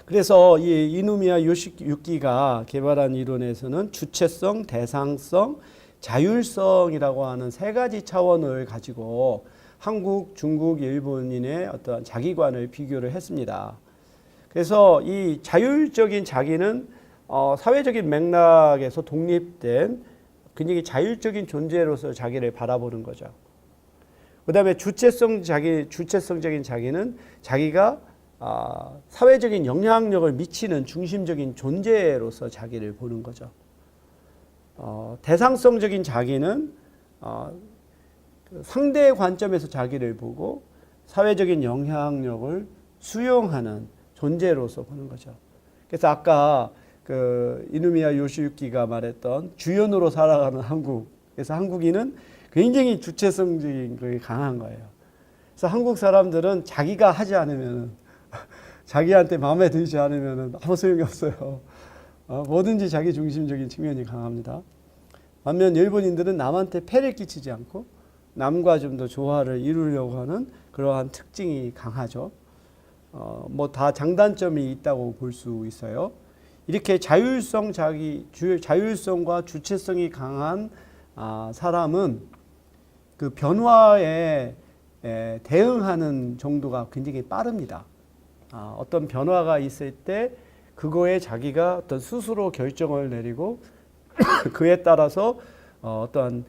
그래서 이 이누미야 요시유키가 개발한 이론에서는 주체성, 대상성, 자율성이라고 하는 세 가지 차원을 가지고 한국, 중국, 일본인의 어떤 자기관을 비교를 했습니다. 그래서 이 자율적인 자기는 사회적인 맥락에서 독립된 굉장히 자율적인 존재로서 자기를 바라보는 거죠. 그 다음에 주체성적인 자기는 자기가 사회적인 영향력을 미치는 중심적인 존재로서 자기를 보는 거죠. 대상성적인 자기는 상대의 관점에서 자기를 보고 사회적인 영향력을 수용하는 존재로서 보는 거죠. 그래서 아까 이누미야 요시유키가 말했던 주연으로 살아가는 한국, 그래서 한국인은 굉장히 주체성적인 것이 강한 거예요. 그래서 한국 사람들은 자기가 하지 않으면, 자기한테 마음에 들지 않으면 아무 소용이 없어요. 뭐든지 자기 중심적인 측면이 강합니다. 반면 일본인들은 남한테 폐를 끼치지 않고 남과 좀 더 조화를 이루려고 하는 그러한 특징이 강하죠. 뭐 다 장단점이 있다고 볼 수 있어요. 이렇게 자율성과 주체성이 강한 사람은 그 변화에 대응하는 정도가 굉장히 빠릅니다. 어떤 변화가 있을 때 그거에 자기가 어떤 스스로 결정을 내리고 그에 따라서 어떤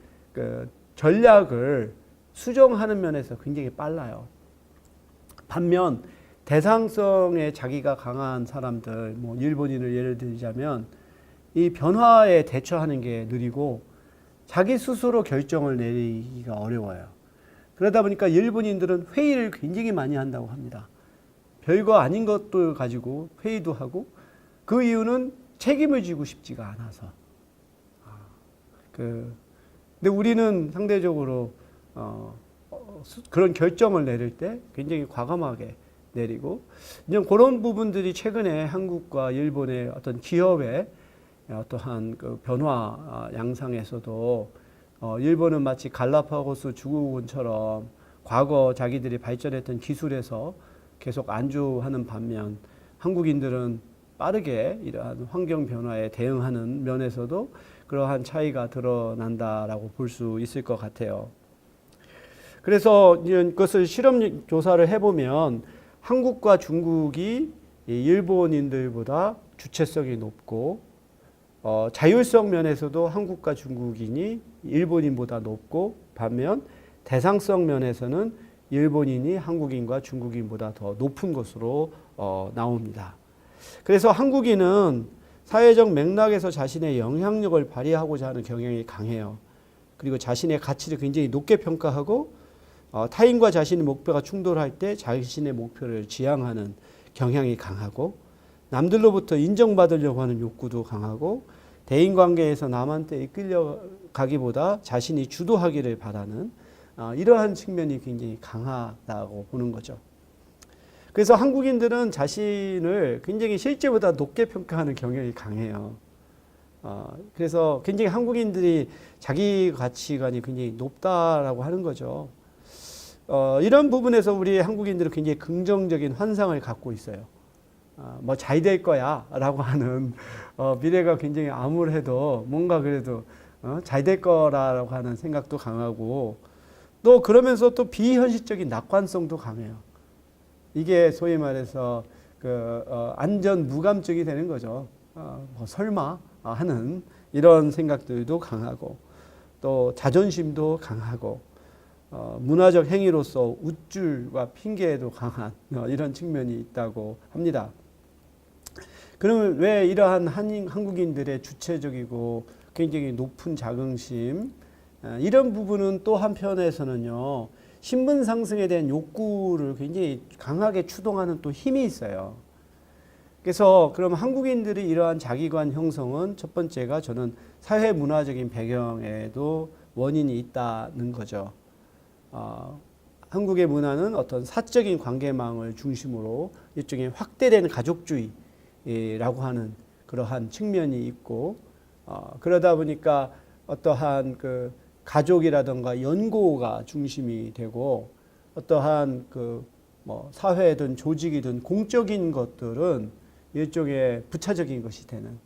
전략을 수정하는 면에서 굉장히 빨라요. 반면 대상성에 자기가 강한 사람들, 뭐 일본인을 예를 들자면 이 변화에 대처하는 게 느리고 자기 스스로 결정을 내리기가 어려워요. 그러다 보니까 일본인들은 회의를 굉장히 많이 한다고 합니다. 별거 아닌 것들 가지고 회의도 하고, 그 이유는 책임을 지고 싶지가 않아서. 근데 우리는 상대적으로 그런 결정을 내릴 때 굉장히 과감하게 내리고, 이제 그런 부분들이 최근에 한국과 일본의 어떤 기업의 어떠한 변화 양상에서도 일본은 마치 갈라파고스 증후군처럼 과거 자기들이 발전했던 기술에서 계속 안주하는 반면 한국인들은 빠르게 이러한 환경 변화에 대응하는 면에서도 그러한 차이가 드러난다라고 볼 수 있을 것 같아요. 그래서 이것을 실험 조사를 해보면 한국과 중국이 일본인들보다 주체성이 높고 자율성 면에서도 한국과 중국인이 일본인보다 높고 반면 대상성 면에서는 일본인이 한국인과 중국인보다 더 높은 것으로 나옵니다. 그래서 한국인은 사회적 맥락에서 자신의 영향력을 발휘하고자 하는 경향이 강해요. 그리고 자신의 가치를 굉장히 높게 평가하고 타인과 자신의 목표가 충돌할 때 자신의 목표를 지향하는 경향이 강하고 남들로부터 인정받으려고 하는 욕구도 강하고 대인관계에서 남한테 이끌려가기보다 자신이 주도하기를 바라는 이러한 측면이 굉장히 강하다고 보는 거죠. 그래서 한국인들은 자신을 굉장히 실제보다 높게 평가하는 경향이 강해요. 그래서 굉장히 한국인들이 자기 가치관이 굉장히 높다라고 하는 거죠. 이런 부분에서 우리 한국인들은 굉장히 긍정적인 환상을 갖고 있어요. 뭐 잘 될 거야 라고 하는 미래가 굉장히 암울해도 뭔가 그래도 잘 될 거라고 하는 생각도 강하고 또 그러면서 또 비현실적인 낙관성도 강해요. 이게 소위 말해서 안전 무감증이 되는 거죠. 뭐 설마 하는 이런 생각들도 강하고 또 자존심도 강하고 문화적 행위로서 우쭐과 핑계에도 강한 이런 측면이 있다고 합니다. 그러면 왜 이러한 한국인들의 주체적이고 굉장히 높은 자긍심 이런 부분은 또 한편에서는요 신분 상승에 대한 욕구를 굉장히 강하게 추동하는 또 힘이 있어요. 그래서 그럼 한국인들이 이러한 자기관 형성은 첫 번째가 저는 사회 문화적인 배경에도 원인이 있다는 거죠. 한국의 문화는 어떤 사적인 관계망을 중심으로 일종의 확대된 가족주의라고 하는 그러한 측면이 있고 그러다 보니까 어떠한 그 가족이라든가 연고가 중심이 되고 어떠한 뭐 사회든 조직이든 공적인 것들은 일종의 부차적인 것이 되는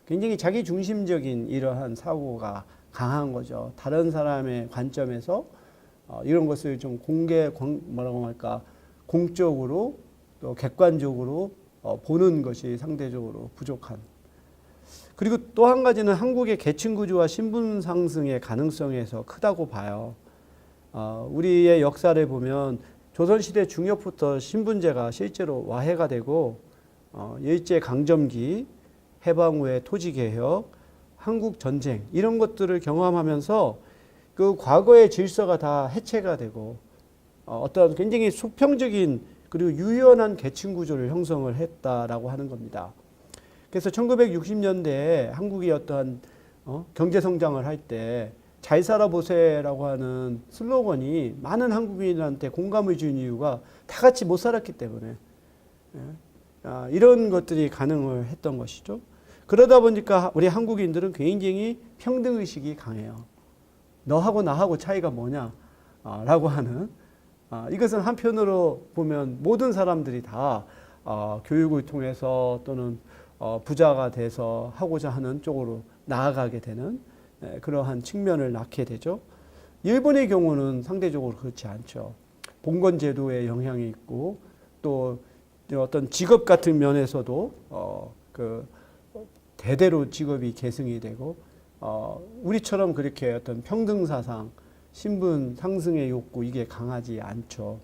굉장히 자기 중심적인 이러한 사고가 강한 거죠. 다른 사람의 관점에서 이런 것을 좀 뭐라고 할까 공적으로 또 객관적으로 보는 것이 상대적으로 부족한. 그리고 또 한 가지는 한국의 계층 구조와 신분 상승의 가능성에서 크다고 봐요. 우리의 역사를 보면 조선시대 중엽부터 신분제가 실제로 와해가 되고 일제 강점기, 해방 후의 토지개혁, 한국전쟁 이런 것들을 경험하면서 그 과거의 질서가 다 해체가 되고 어떤 굉장히 수평적인 그리고 유연한 계층 구조를 형성을 했다라고 하는 겁니다. 그래서 1960년대에 한국이 어떠한 경제 성장을 할 때 잘 살아보세요라고 하는 슬로건이 많은 한국인한테 공감을 준 이유가 다 같이 못 살았기 때문에 이런 것들이 가능을 했던 것이죠. 그러다 보니까 우리 한국인들은 굉장히 평등의식이 강해요. 너하고 나하고 차이가 뭐냐 라고 하는 이것은 한편으로 보면 모든 사람들이 다 교육을 통해서 또는 부자가 돼서 하고자 하는 쪽으로 나아가게 되는 그러한 측면을 낳게 되죠. 일본의 경우는 상대적으로 그렇지 않죠. 봉건제도의 영향이 있고 또 어떤 직업 같은 면에서도 대대로 직업이 계승이 되고 우리처럼 그렇게 어떤 평등사상, 신분 상승의 욕구 이게 강하지 않죠.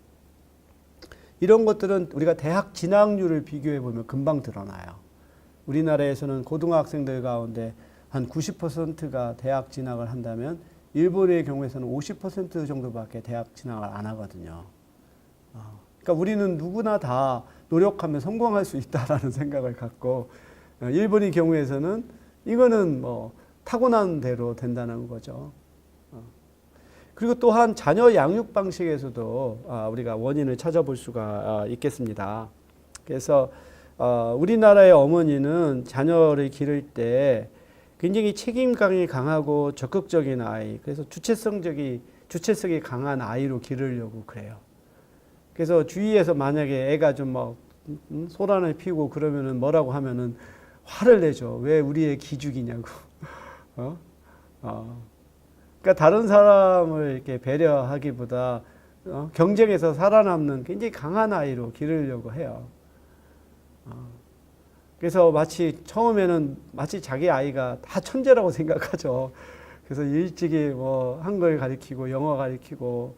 이런 것들은 우리가 대학 진학률을 비교해 보면 금방 드러나요. 우리나라에서는 고등학생들 가운데 한 90%가 대학 진학을 한다면 일본의 경우에서는 50% 정도밖에 대학 진학을 안 하거든요. 그러니까 우리는 누구나 다 노력하면 성공할 수 있다라는 생각을 갖고 일본의 경우에서는 이거는 뭐 타고난 대로 된다는 거죠. 그리고 또한 자녀 양육 방식에서도 우리가 원인을 찾아볼 수가 있겠습니다. 그래서 우리나라의 어머니는 자녀를 기를 때 굉장히 책임감이 강하고 적극적인 아이, 그래서 주체성적이 주체성이 강한 아이로 기르려고 그래요. 그래서 주위에서 만약에 애가 좀 막 소란을 피우고 그러면은 뭐라고 하면은 화를 내죠. 왜 우리 애 기죽이냐고. 어? 그러니까 다른 사람을 이렇게 배려하기보다 경쟁에서 살아남는 굉장히 강한 아이로 기르려고 해요. 그래서 마치 처음에는 마치 자기 아이가 다 천재라고 생각하죠. 그래서 일찍이 뭐 한글 가르치고 영어 가르치고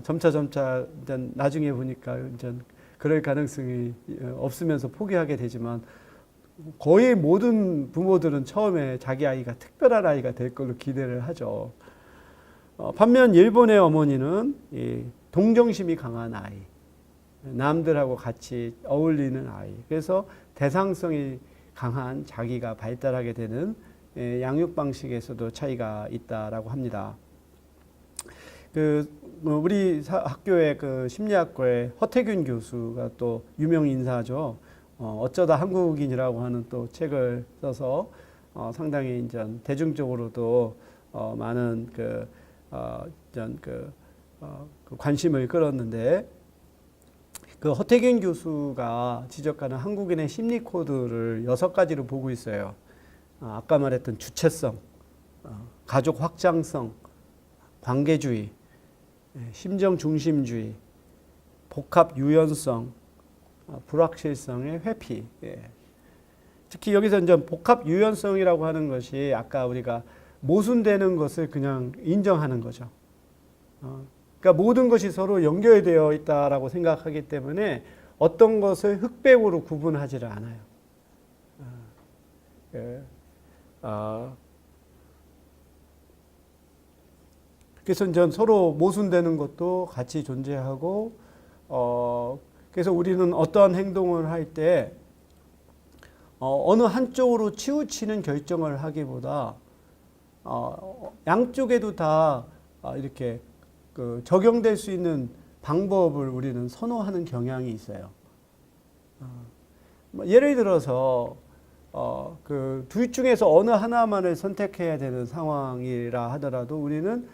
점차 이제 나중에 보니까 이제 그럴 가능성이 없으면서 포기하게 되지만 거의 모든 부모들은 처음에 자기 아이가 특별한 아이가 될 걸로 기대를 하죠. 반면 일본의 어머니는 이 동정심이 강한 아이, 남들하고 같이 어울리는 아이, 그래서 대상성이 강한 자기가 발달하게 되는 양육 방식에서도 차이가 있다라고 합니다. 우리 학교의 그 심리학과의 허태균 교수가 또 유명 인사죠. 어쩌다 한국인이라고 하는 또 책을 써서 상당히 이제 대중적으로도 많은 그 관심을 끌었는데, 그 허태균 교수가 지적하는 한국인의 심리 코드를 6가지로 보고 있어요. 아까 말했던 주체성, 가족 확장성, 관계주의, 심정 중심주의, 복합 유연성, 불확실성의 회피. 특히 여기서 이제 복합 유연성이라고 하는 것이 아까 우리가 모순되는 것을 그냥 인정하는 거죠. 그러니까 모든 것이 서로 연결되어 있다라고 생각하기 때문에 어떤 것을 흑백으로 구분하지를 않아요. 그래서 이제 서로 모순되는 것도 같이 존재하고, 그래서 우리는 어떠한 행동을 할 때 어느 한쪽으로 치우치는 결정을 하기보다 양쪽에도 다 이렇게 적용될 수 있는 방법을 우리는 선호하는 경향이 있어요. 예를 들어서 둘 중에서 어느 하나만을 선택해야 되는 상황이라 하더라도 우리는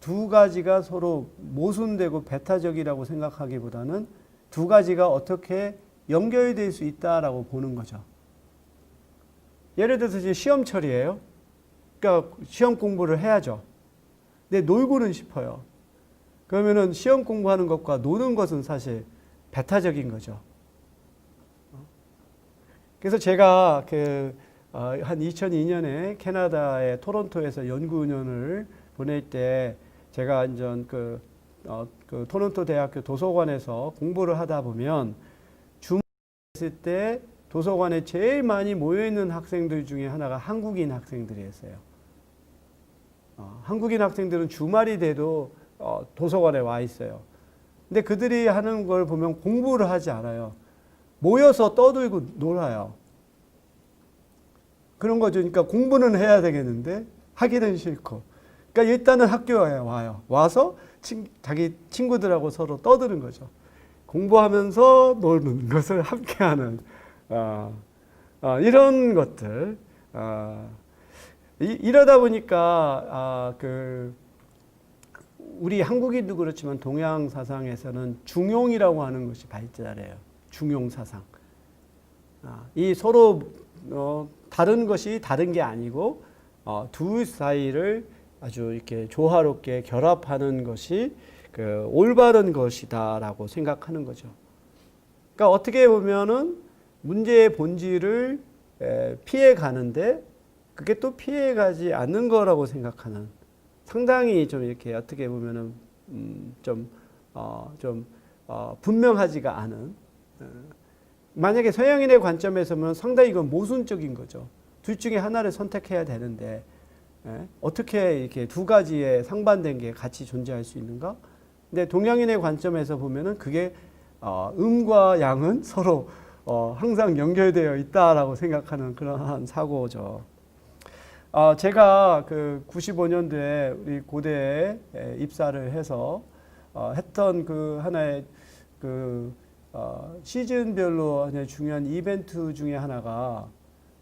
두 가지가 서로 모순되고 배타적이라고 생각하기보다는 두 가지가 어떻게 연결될 수 있다라고 보는 거죠. 예를 들어서 이제 시험철이에요. 그러니까 시험 공부를 해야죠. 근데 놀고는 싶어요. 그러면은 시험 공부하는 것과 노는 것은 사실 배타적인 거죠. 그래서 제가 한 2002년에 캐나다의 토론토에서 연구년을 보낼 때 제가 이제 그 토론토 대학교 도서관에서 공부를 하다 보면 주말에 있을 때 도서관에 제일 많이 모여있는 학생들 중에 하나가 한국인 학생들이었어요. 한국인 학생들은 주말이 돼도 도서관에 와 있어요. 근데 그들이 하는 걸 보면 공부를 하지 않아요. 모여서 떠들고 놀아요. 그런 거죠. 그러니까 공부는 해야 되겠는데 하기는 싫고. 그러니까 일단은 학교에 와요. 와서 자기 친구들하고 서로 떠드는 거죠. 공부하면서 노는 것을 함께하는 이런 것들. 이러다 보니까 우리 한국인도 그렇지만 동양 사상에서는 중용이라고 하는 것이 발달해요. 중용 사상. 이 서로 다른 것이 다른 게 아니고 둘 사이를 아주 이렇게 조화롭게 결합하는 것이 올바른 것이다라고 생각하는 거죠. 그러니까 어떻게 보면은 문제의 본질을 피해 가는데 그게 또 피해 가지 않는 거라고 생각하는, 상당히 좀 이렇게 어떻게 보면은 분명하지가 않은, 만약에 서양인의 관점에서 보면 상당히 이건 모순적인 거죠. 둘 중에 하나를 선택해야 되는데 어떻게 이렇게 두 가지의 상반된 게 같이 존재할 수 있는가? 근데 동양인의 관점에서 보면은 그게 음과 양은 서로 항상 연결되어 있다라고 생각하는 그러한 사고죠. 제가 95년도에 우리 고대에 입사를 해서 했던 하나의 시즌별로 하나의 중요한 이벤트 중에 하나가,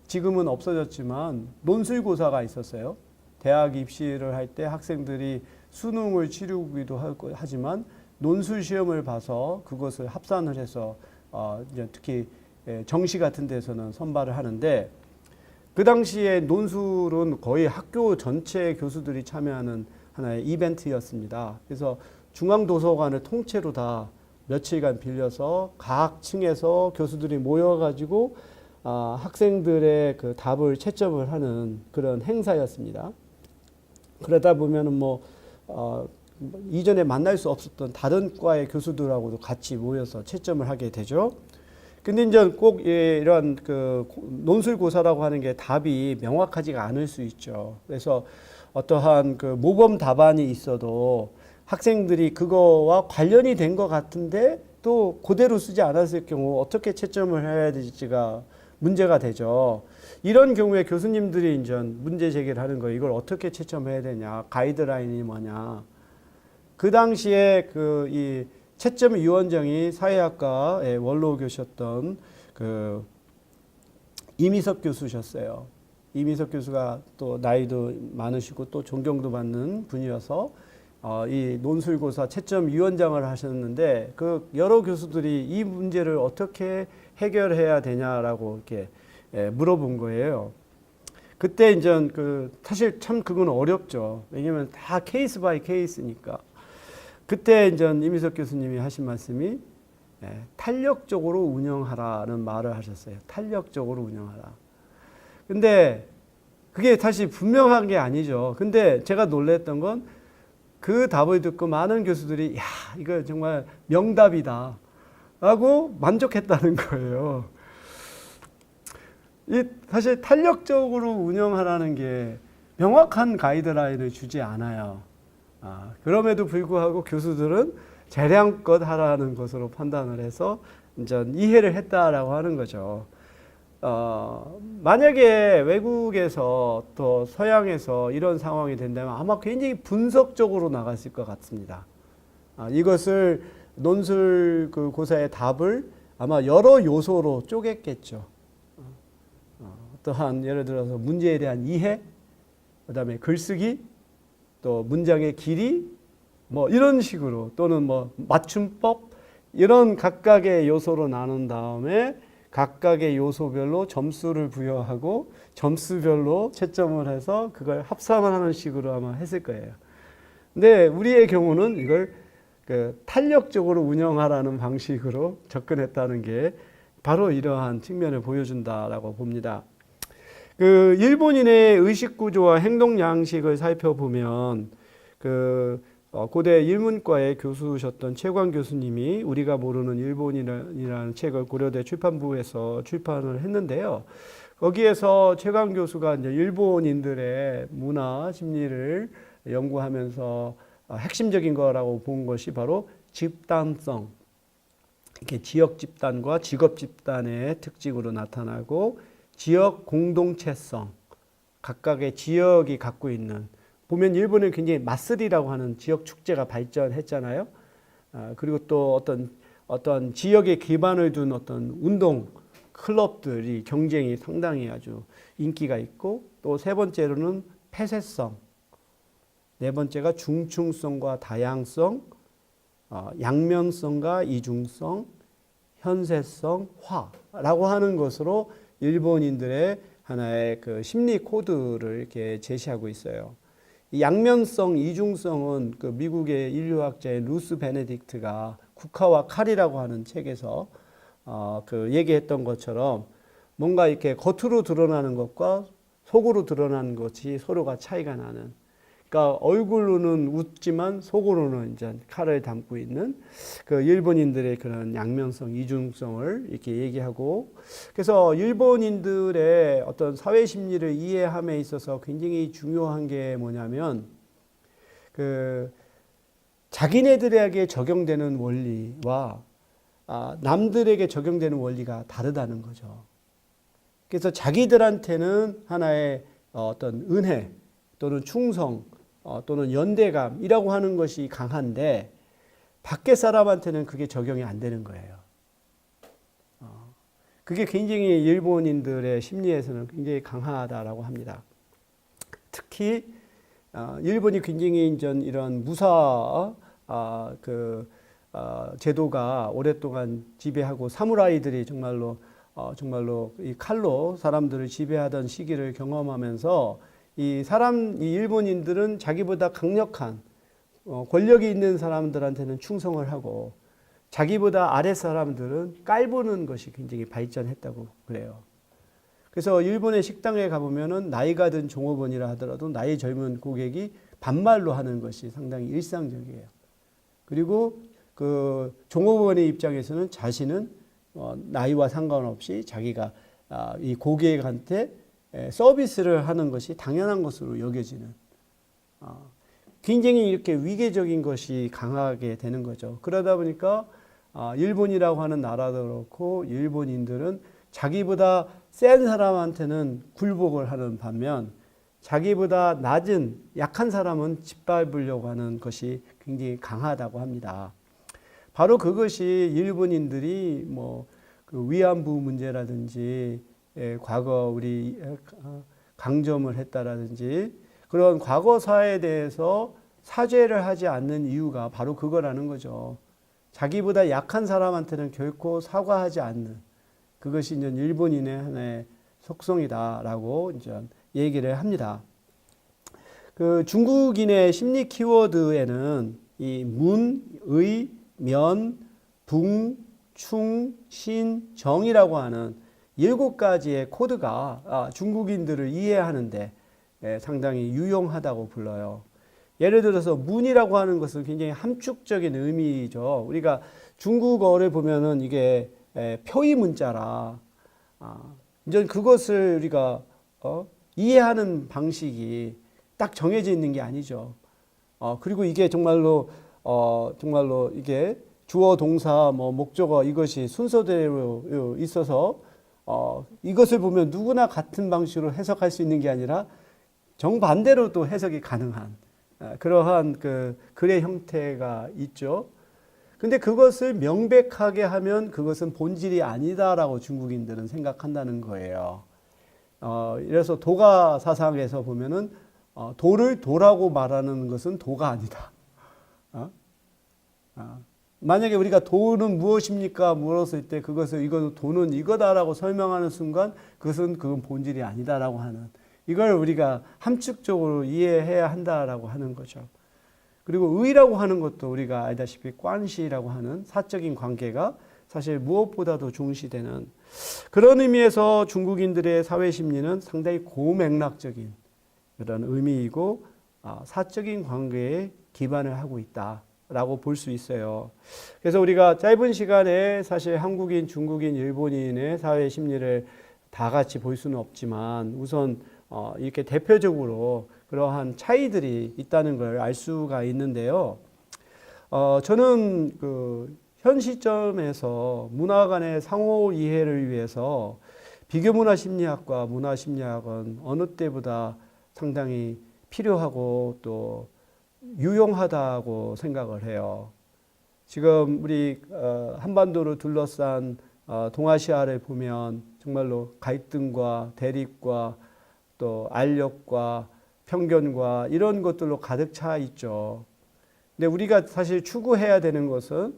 지금은 없어졌지만 논술고사가 있었어요. 대학 입시를 할 때 학생들이 수능을 치르기도 하지만 논술 시험을 봐서 그것을 합산을 해서 이제 특히 정시 같은 데서는 선발을 하는데 그 당시에 논술은 거의 학교 전체 교수들이 참여하는 하나의 이벤트였습니다. 그래서 중앙도서관을 통째로 다 며칠간 빌려서 각 층에서 교수들이 모여가지고 학생들의 그 답을 채점을 하는 그런 행사였습니다. 그러다 보면은 이전에 만날 수 없었던 다른 과의 교수들하고도 같이 모여서 채점을 하게 되죠. 근데 이제 꼭 이런 그 논술고사라고 하는 게 답이 명확하지가 않을 수 있죠. 그래서 어떠한 그 모범 답안이 있어도 학생들이 그거와 관련이 된 것 같은데 또 그대로 쓰지 않았을 경우 어떻게 채점을 해야 될지가 문제가 되죠. 이런 경우에 교수님들이 이제 문제 제기를 하는 거예요. 이걸 어떻게 채점해야 되냐, 가이드라인이 뭐냐. 그 당시에 이 채점위원장이 사회학과의 원로교셨던 그 이미석 교수셨어요. 이미석 교수가 또 나이도 많으시고 또 존경도 받는 분이어서 이 논술고사 채점위원장을 하셨는데 그 여러 교수들이 이 문제를 어떻게 해결해야 되냐라고 이렇게 물어본 거예요. 그때 이제 사실 참 그건 어렵죠. 왜냐면 다 케이스 바이 케이스니까. 그때 이제 이미석 교수님이 하신 말씀이 탄력적으로 운영하라는 말을 하셨어요. 탄력적으로 운영하라. 근데 그게 사실 분명한 게 아니죠. 근데 제가 놀랬던 건 그 답을 듣고 많은 교수들이 야, 이거 정말 명답이다 라고 만족했다는 거예요. 사실 탄력적으로 운영하라는 게 명확한 가이드라인을 주지 않아요. 그럼에도 불구하고 교수들은 재량껏 하라는 것으로 판단을 해서 이제 이해를 했다라고 하는 거죠. 만약에 외국에서 또 서양에서 이런 상황이 된다면 아마 굉장히 분석적으로 나갔을 것 같습니다. 이것을 논술 그 고사의 답을 아마 여러 요소로 쪼갰겠죠. 어떠한 예를 들어서 문제에 대한 이해, 그다음에 글쓰기, 또 문장의 길이, 이런 식으로 또는 맞춤법 이런 각각의 요소로 나눈 다음에 각각의 요소별로 점수를 부여하고 점수별로 채점을 해서 그걸 합산하는 식으로 아마 했을 거예요. 근데 우리의 경우는 이걸 탄력적으로 운영하라는 방식으로 접근했다는 게 바로 이러한 측면을 보여준다라고 봅니다. 일본인의 의식 구조와 행동 양식을 살펴보면 고대 일문과의 교수셨던 최광 교수님이 우리가 모르는 일본이라는 책을 고려대 출판부에서 출판을 했는데요. 거기에서 최광 교수가 이제 일본인들의 문화 심리를 연구하면서 핵심적인 거라고 본 것이 바로 집단성, 이렇게 지역 집단과 직업 집단의 특징으로 나타나고 지역 공동체성, 각각의 지역이 갖고 있는, 보면 일본은 굉장히 마쓰리라고 하는 지역 축제가 발전했잖아요. 그리고 또 어떤 지역에 기반을 둔 어떤 운동 클럽들이 경쟁이 상당히 아주 인기가 있고, 또 세 번째로는 폐쇄성, 네 번째가 중충성과 다양성, 양면성과 이중성, 현세성, 화라고 하는 것으로 일본인들의 하나의 심리 코드를 이렇게 제시하고 있어요. 이 양면성, 이중성은 미국의 인류학자의 루스 베네딕트가 국화와 칼이라고 하는 책에서 얘기했던 것처럼 뭔가 이렇게 겉으로 드러나는 것과 속으로 드러나는 것이 서로가 차이가 나는. 그러니까 얼굴로는 웃지만 속으로는 이제 칼을 담고 있는 일본인들의 그런 양면성, 이중성을 이렇게 얘기하고, 그래서 일본인들의 어떤 사회 심리를 이해함에 있어서 굉장히 중요한 게 뭐냐면 자기네들에게 적용되는 원리와 남들에게 적용되는 원리가 다르다는 거죠. 그래서 자기들한테는 하나의 어떤 은혜 또는 충성 또는 연대감이라고 하는 것이 강한데 밖에 사람한테는 그게 적용이 안 되는 거예요. 그게 굉장히 일본인들의 심리에서는 굉장히 강하다라고 합니다. 특히 일본이 굉장히 이런 무사 제도가 오랫동안 지배하고 사무라이들이 정말로 이 칼로 사람들을 지배하던 시기를 경험하면서 이 일본인들은 자기보다 강력한 권력이 있는 사람들한테는 충성을 하고 자기보다 아래 사람들은 깔보는 것이 굉장히 발전했다고 그래요. 그래서 일본의 식당에 가보면은 나이가 든 종업원이라 하더라도 나이 젊은 고객이 반말로 하는 것이 상당히 일상적이에요. 그리고 그 종업원의 입장에서는 자신은 나이와 상관없이 자기가 이 고객한테 서비스를 하는 것이 당연한 것으로 여겨지는 굉장히 이렇게 위계적인 것이 강하게 되는 거죠. 그러다 보니까 일본이라고 하는 나라도 그렇고 일본인들은 자기보다 센 사람한테는 굴복을 하는 반면 자기보다 낮은 약한 사람은 짓밟으려고 하는 것이 굉장히 강하다고 합니다. 바로 그것이 일본인들이 그 위안부 문제라든지 과거 우리 강점을 했다라든지 그런 과거사에 대해서 사죄를 하지 않는 이유가 바로 그거라는 거죠. 자기보다 약한 사람한테는 결코 사과하지 않는 그것이 이제 일본인의 하나의 속성이다라고 이제 얘기를 합니다. 그 중국인의 심리 키워드에는 이 문, 의, 면, 붕, 충, 신, 정이라고 하는 7가지의 코드가 중국인들을 이해하는데 상당히 유용하다고 불러요. 예를 들어서 문이라고 하는 것은 굉장히 함축적인 의미죠. 우리가 중국어를 보면은 이게 표의 문자라 이제 그것을 우리가 이해하는 방식이 딱 정해져 있는 게 아니죠. 그리고 이게 정말로 이게 주어, 동사, 목적어 이것이 순서대로 있어서 이것을 보면 누구나 같은 방식으로 해석할 수 있는 게 아니라 정반대로 또 해석이 가능한 그러한 그 글의 형태가 있죠. 근데 그것을 명백하게 하면 그것은 본질이 아니다라고 중국인들은 생각한다는 거예요. 이래서 도가 사상에서 보면은 도를 도라고 말하는 것은 도가 아니다. 만약에 우리가 도는 무엇입니까? 물었을 때 그것을 도는 이거다라고 설명하는 순간 그건 본질이 아니다라고 하는 이걸 우리가 함축적으로 이해해야 한다라고 하는 거죠. 그리고 의라고 하는 것도 우리가 알다시피 관시라고 하는 사적인 관계가 사실 무엇보다도 중시되는 그런 의미에서 중국인들의 사회 심리는 상당히 고맥락적인 그런 의미이고 사적인 관계에 기반을 하고 있다라고 볼 수 있어요. 그래서 우리가 짧은 시간에 사실 한국인, 중국인, 일본인의 사회 심리를 다 같이 볼 수는 없지만 우선 이렇게 대표적으로 그러한 차이들이 있다는 걸 알 수가 있는데요. 저는 현 시점에서 문화 간의 상호 이해를 위해서 비교문화 심리학과 문화 심리학은 어느 때보다 상당히 필요하고 또 유용하다고 생각을 해요. 지금 우리 한반도를 둘러싼 동아시아를 보면 정말로 갈등과 대립과 또 알력과 편견과 이런 것들로 가득 차 있죠. 근데 우리가 사실 추구해야 되는 것은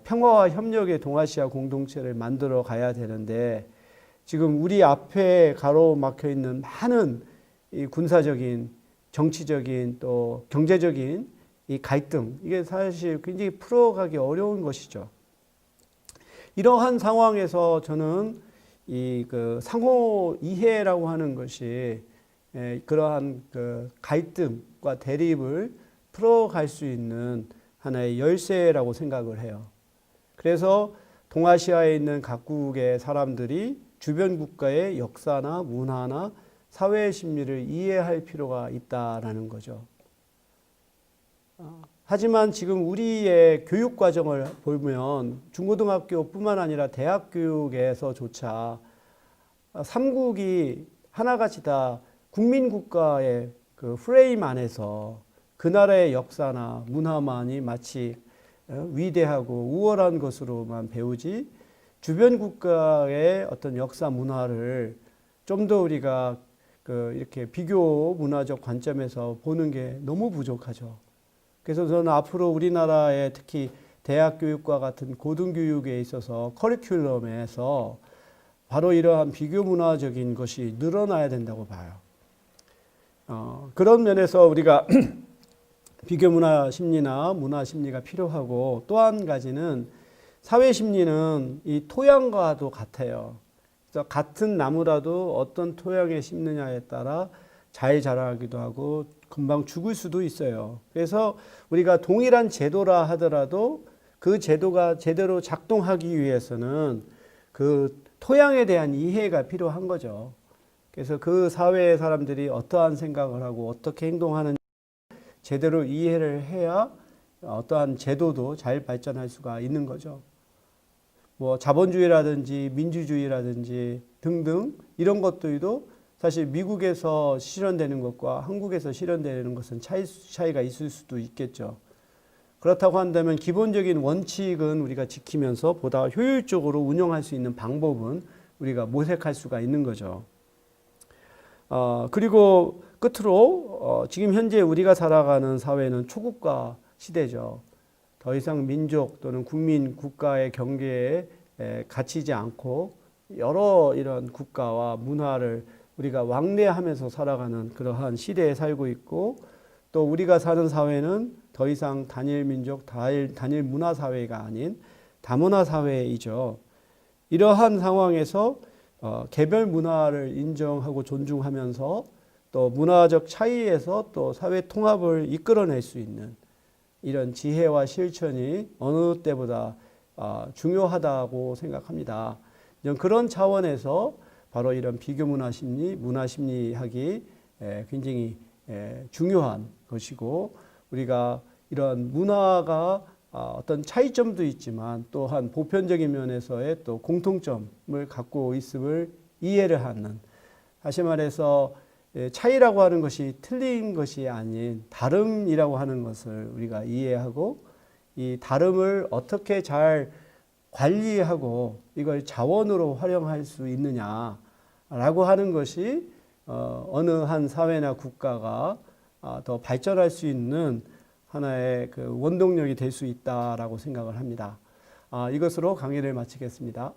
평화와 협력의 동아시아 공동체를 만들어 가야 되는데 지금 우리 앞에 가로막혀 있는 많은 이 군사적인, 정치적인 또 경제적인 이 갈등 이게 사실 굉장히 풀어가기 어려운 것이죠. 이러한 상황에서 저는 이 상호 이해라고 하는 것이 그러한 갈등과 대립을 풀어갈 수 있는 하나의 열쇠라고 생각을 해요. 그래서 동아시아에 있는 각국의 사람들이 주변 국가의 역사나 문화나 사회의 심리를 이해할 필요가 있다라는 거죠. 하지만 지금 우리의 교육 과정을 보면 중고등학교뿐만 아니라 대학 교육에서조차 삼국이 하나같이 다 국민국가의 그 프레임 안에서 그 나라의 역사나 문화만이 마치 위대하고 우월한 것으로만 배우지 주변 국가의 어떤 역사 문화를 좀 더 우리가 이렇게 비교 문화적 관점에서 보는 게 너무 부족하죠. 그래서 저는 앞으로 우리나라의 특히 대학 교육과 같은 고등교육에 있어서 커리큘럼에서 바로 이러한 비교 문화적인 것이 늘어나야 된다고 봐요. 그런 면에서 우리가 비교 문화 심리나 문화 심리가 필요하고, 또 한 가지는 사회 심리는 이 토양과도 같아요. 그래서 같은 나무라도 어떤 토양에 심느냐에 따라 잘 자라기도 하고 금방 죽을 수도 있어요. 그래서 우리가 동일한 제도라 하더라도 그 제도가 제대로 작동하기 위해서는 그 토양에 대한 이해가 필요한 거죠. 그래서 그 사회의 사람들이 어떠한 생각을 하고 어떻게 행동하는지 제대로 이해를 해야 어떠한 제도도 잘 발전할 수가 있는 거죠. 뭐 자본주의라든지 민주주의라든지 등등 이런 것들도 사실 미국에서 실현되는 것과 한국에서 실현되는 것은 차이가 있을 수도 있겠죠. 그렇다고 한다면 기본적인 원칙은 우리가 지키면서 보다 효율적으로 운영할 수 있는 방법은 우리가 모색할 수가 있는 거죠. 그리고 끝으로 지금 현재 우리가 살아가는 사회는 초국가 시대죠. 더 이상 민족 또는 국민, 국가의 경계에 갇히지 않고 여러 이런 국가와 문화를 우리가 왕래하면서 살아가는 그러한 시대에 살고 있고, 또 우리가 사는 사회는 더 이상 단일 민족, 단일 문화 사회가 아닌 다문화 사회이죠. 이러한 상황에서 개별 문화를 인정하고 존중하면서 또 문화적 차이에서 또 사회 통합을 이끌어낼 수 있는 이런 지혜와 실천이 어느 때보다 중요하다고 생각합니다. 그런 차원에서 바로 이런 비교 문화 심리, 문화 심리학이 굉장히 중요한 것이고, 우리가 이런 문화가 어떤 차이점도 있지만 또한 보편적인 면에서의 또 공통점을 갖고 있음을 이해를 하는, 다시 말해서 차이라고 하는 것이 틀린 것이 아닌 다름이라고 하는 것을 우리가 이해하고, 이 다름을 어떻게 잘 관리하고 이걸 자원으로 활용할 수 있느냐라고 하는 것이 어느 한 사회나 국가가 더 발전할 수 있는 하나의 그 원동력이 될 수 있다라고 생각을 합니다. 이것으로 강의를 마치겠습니다.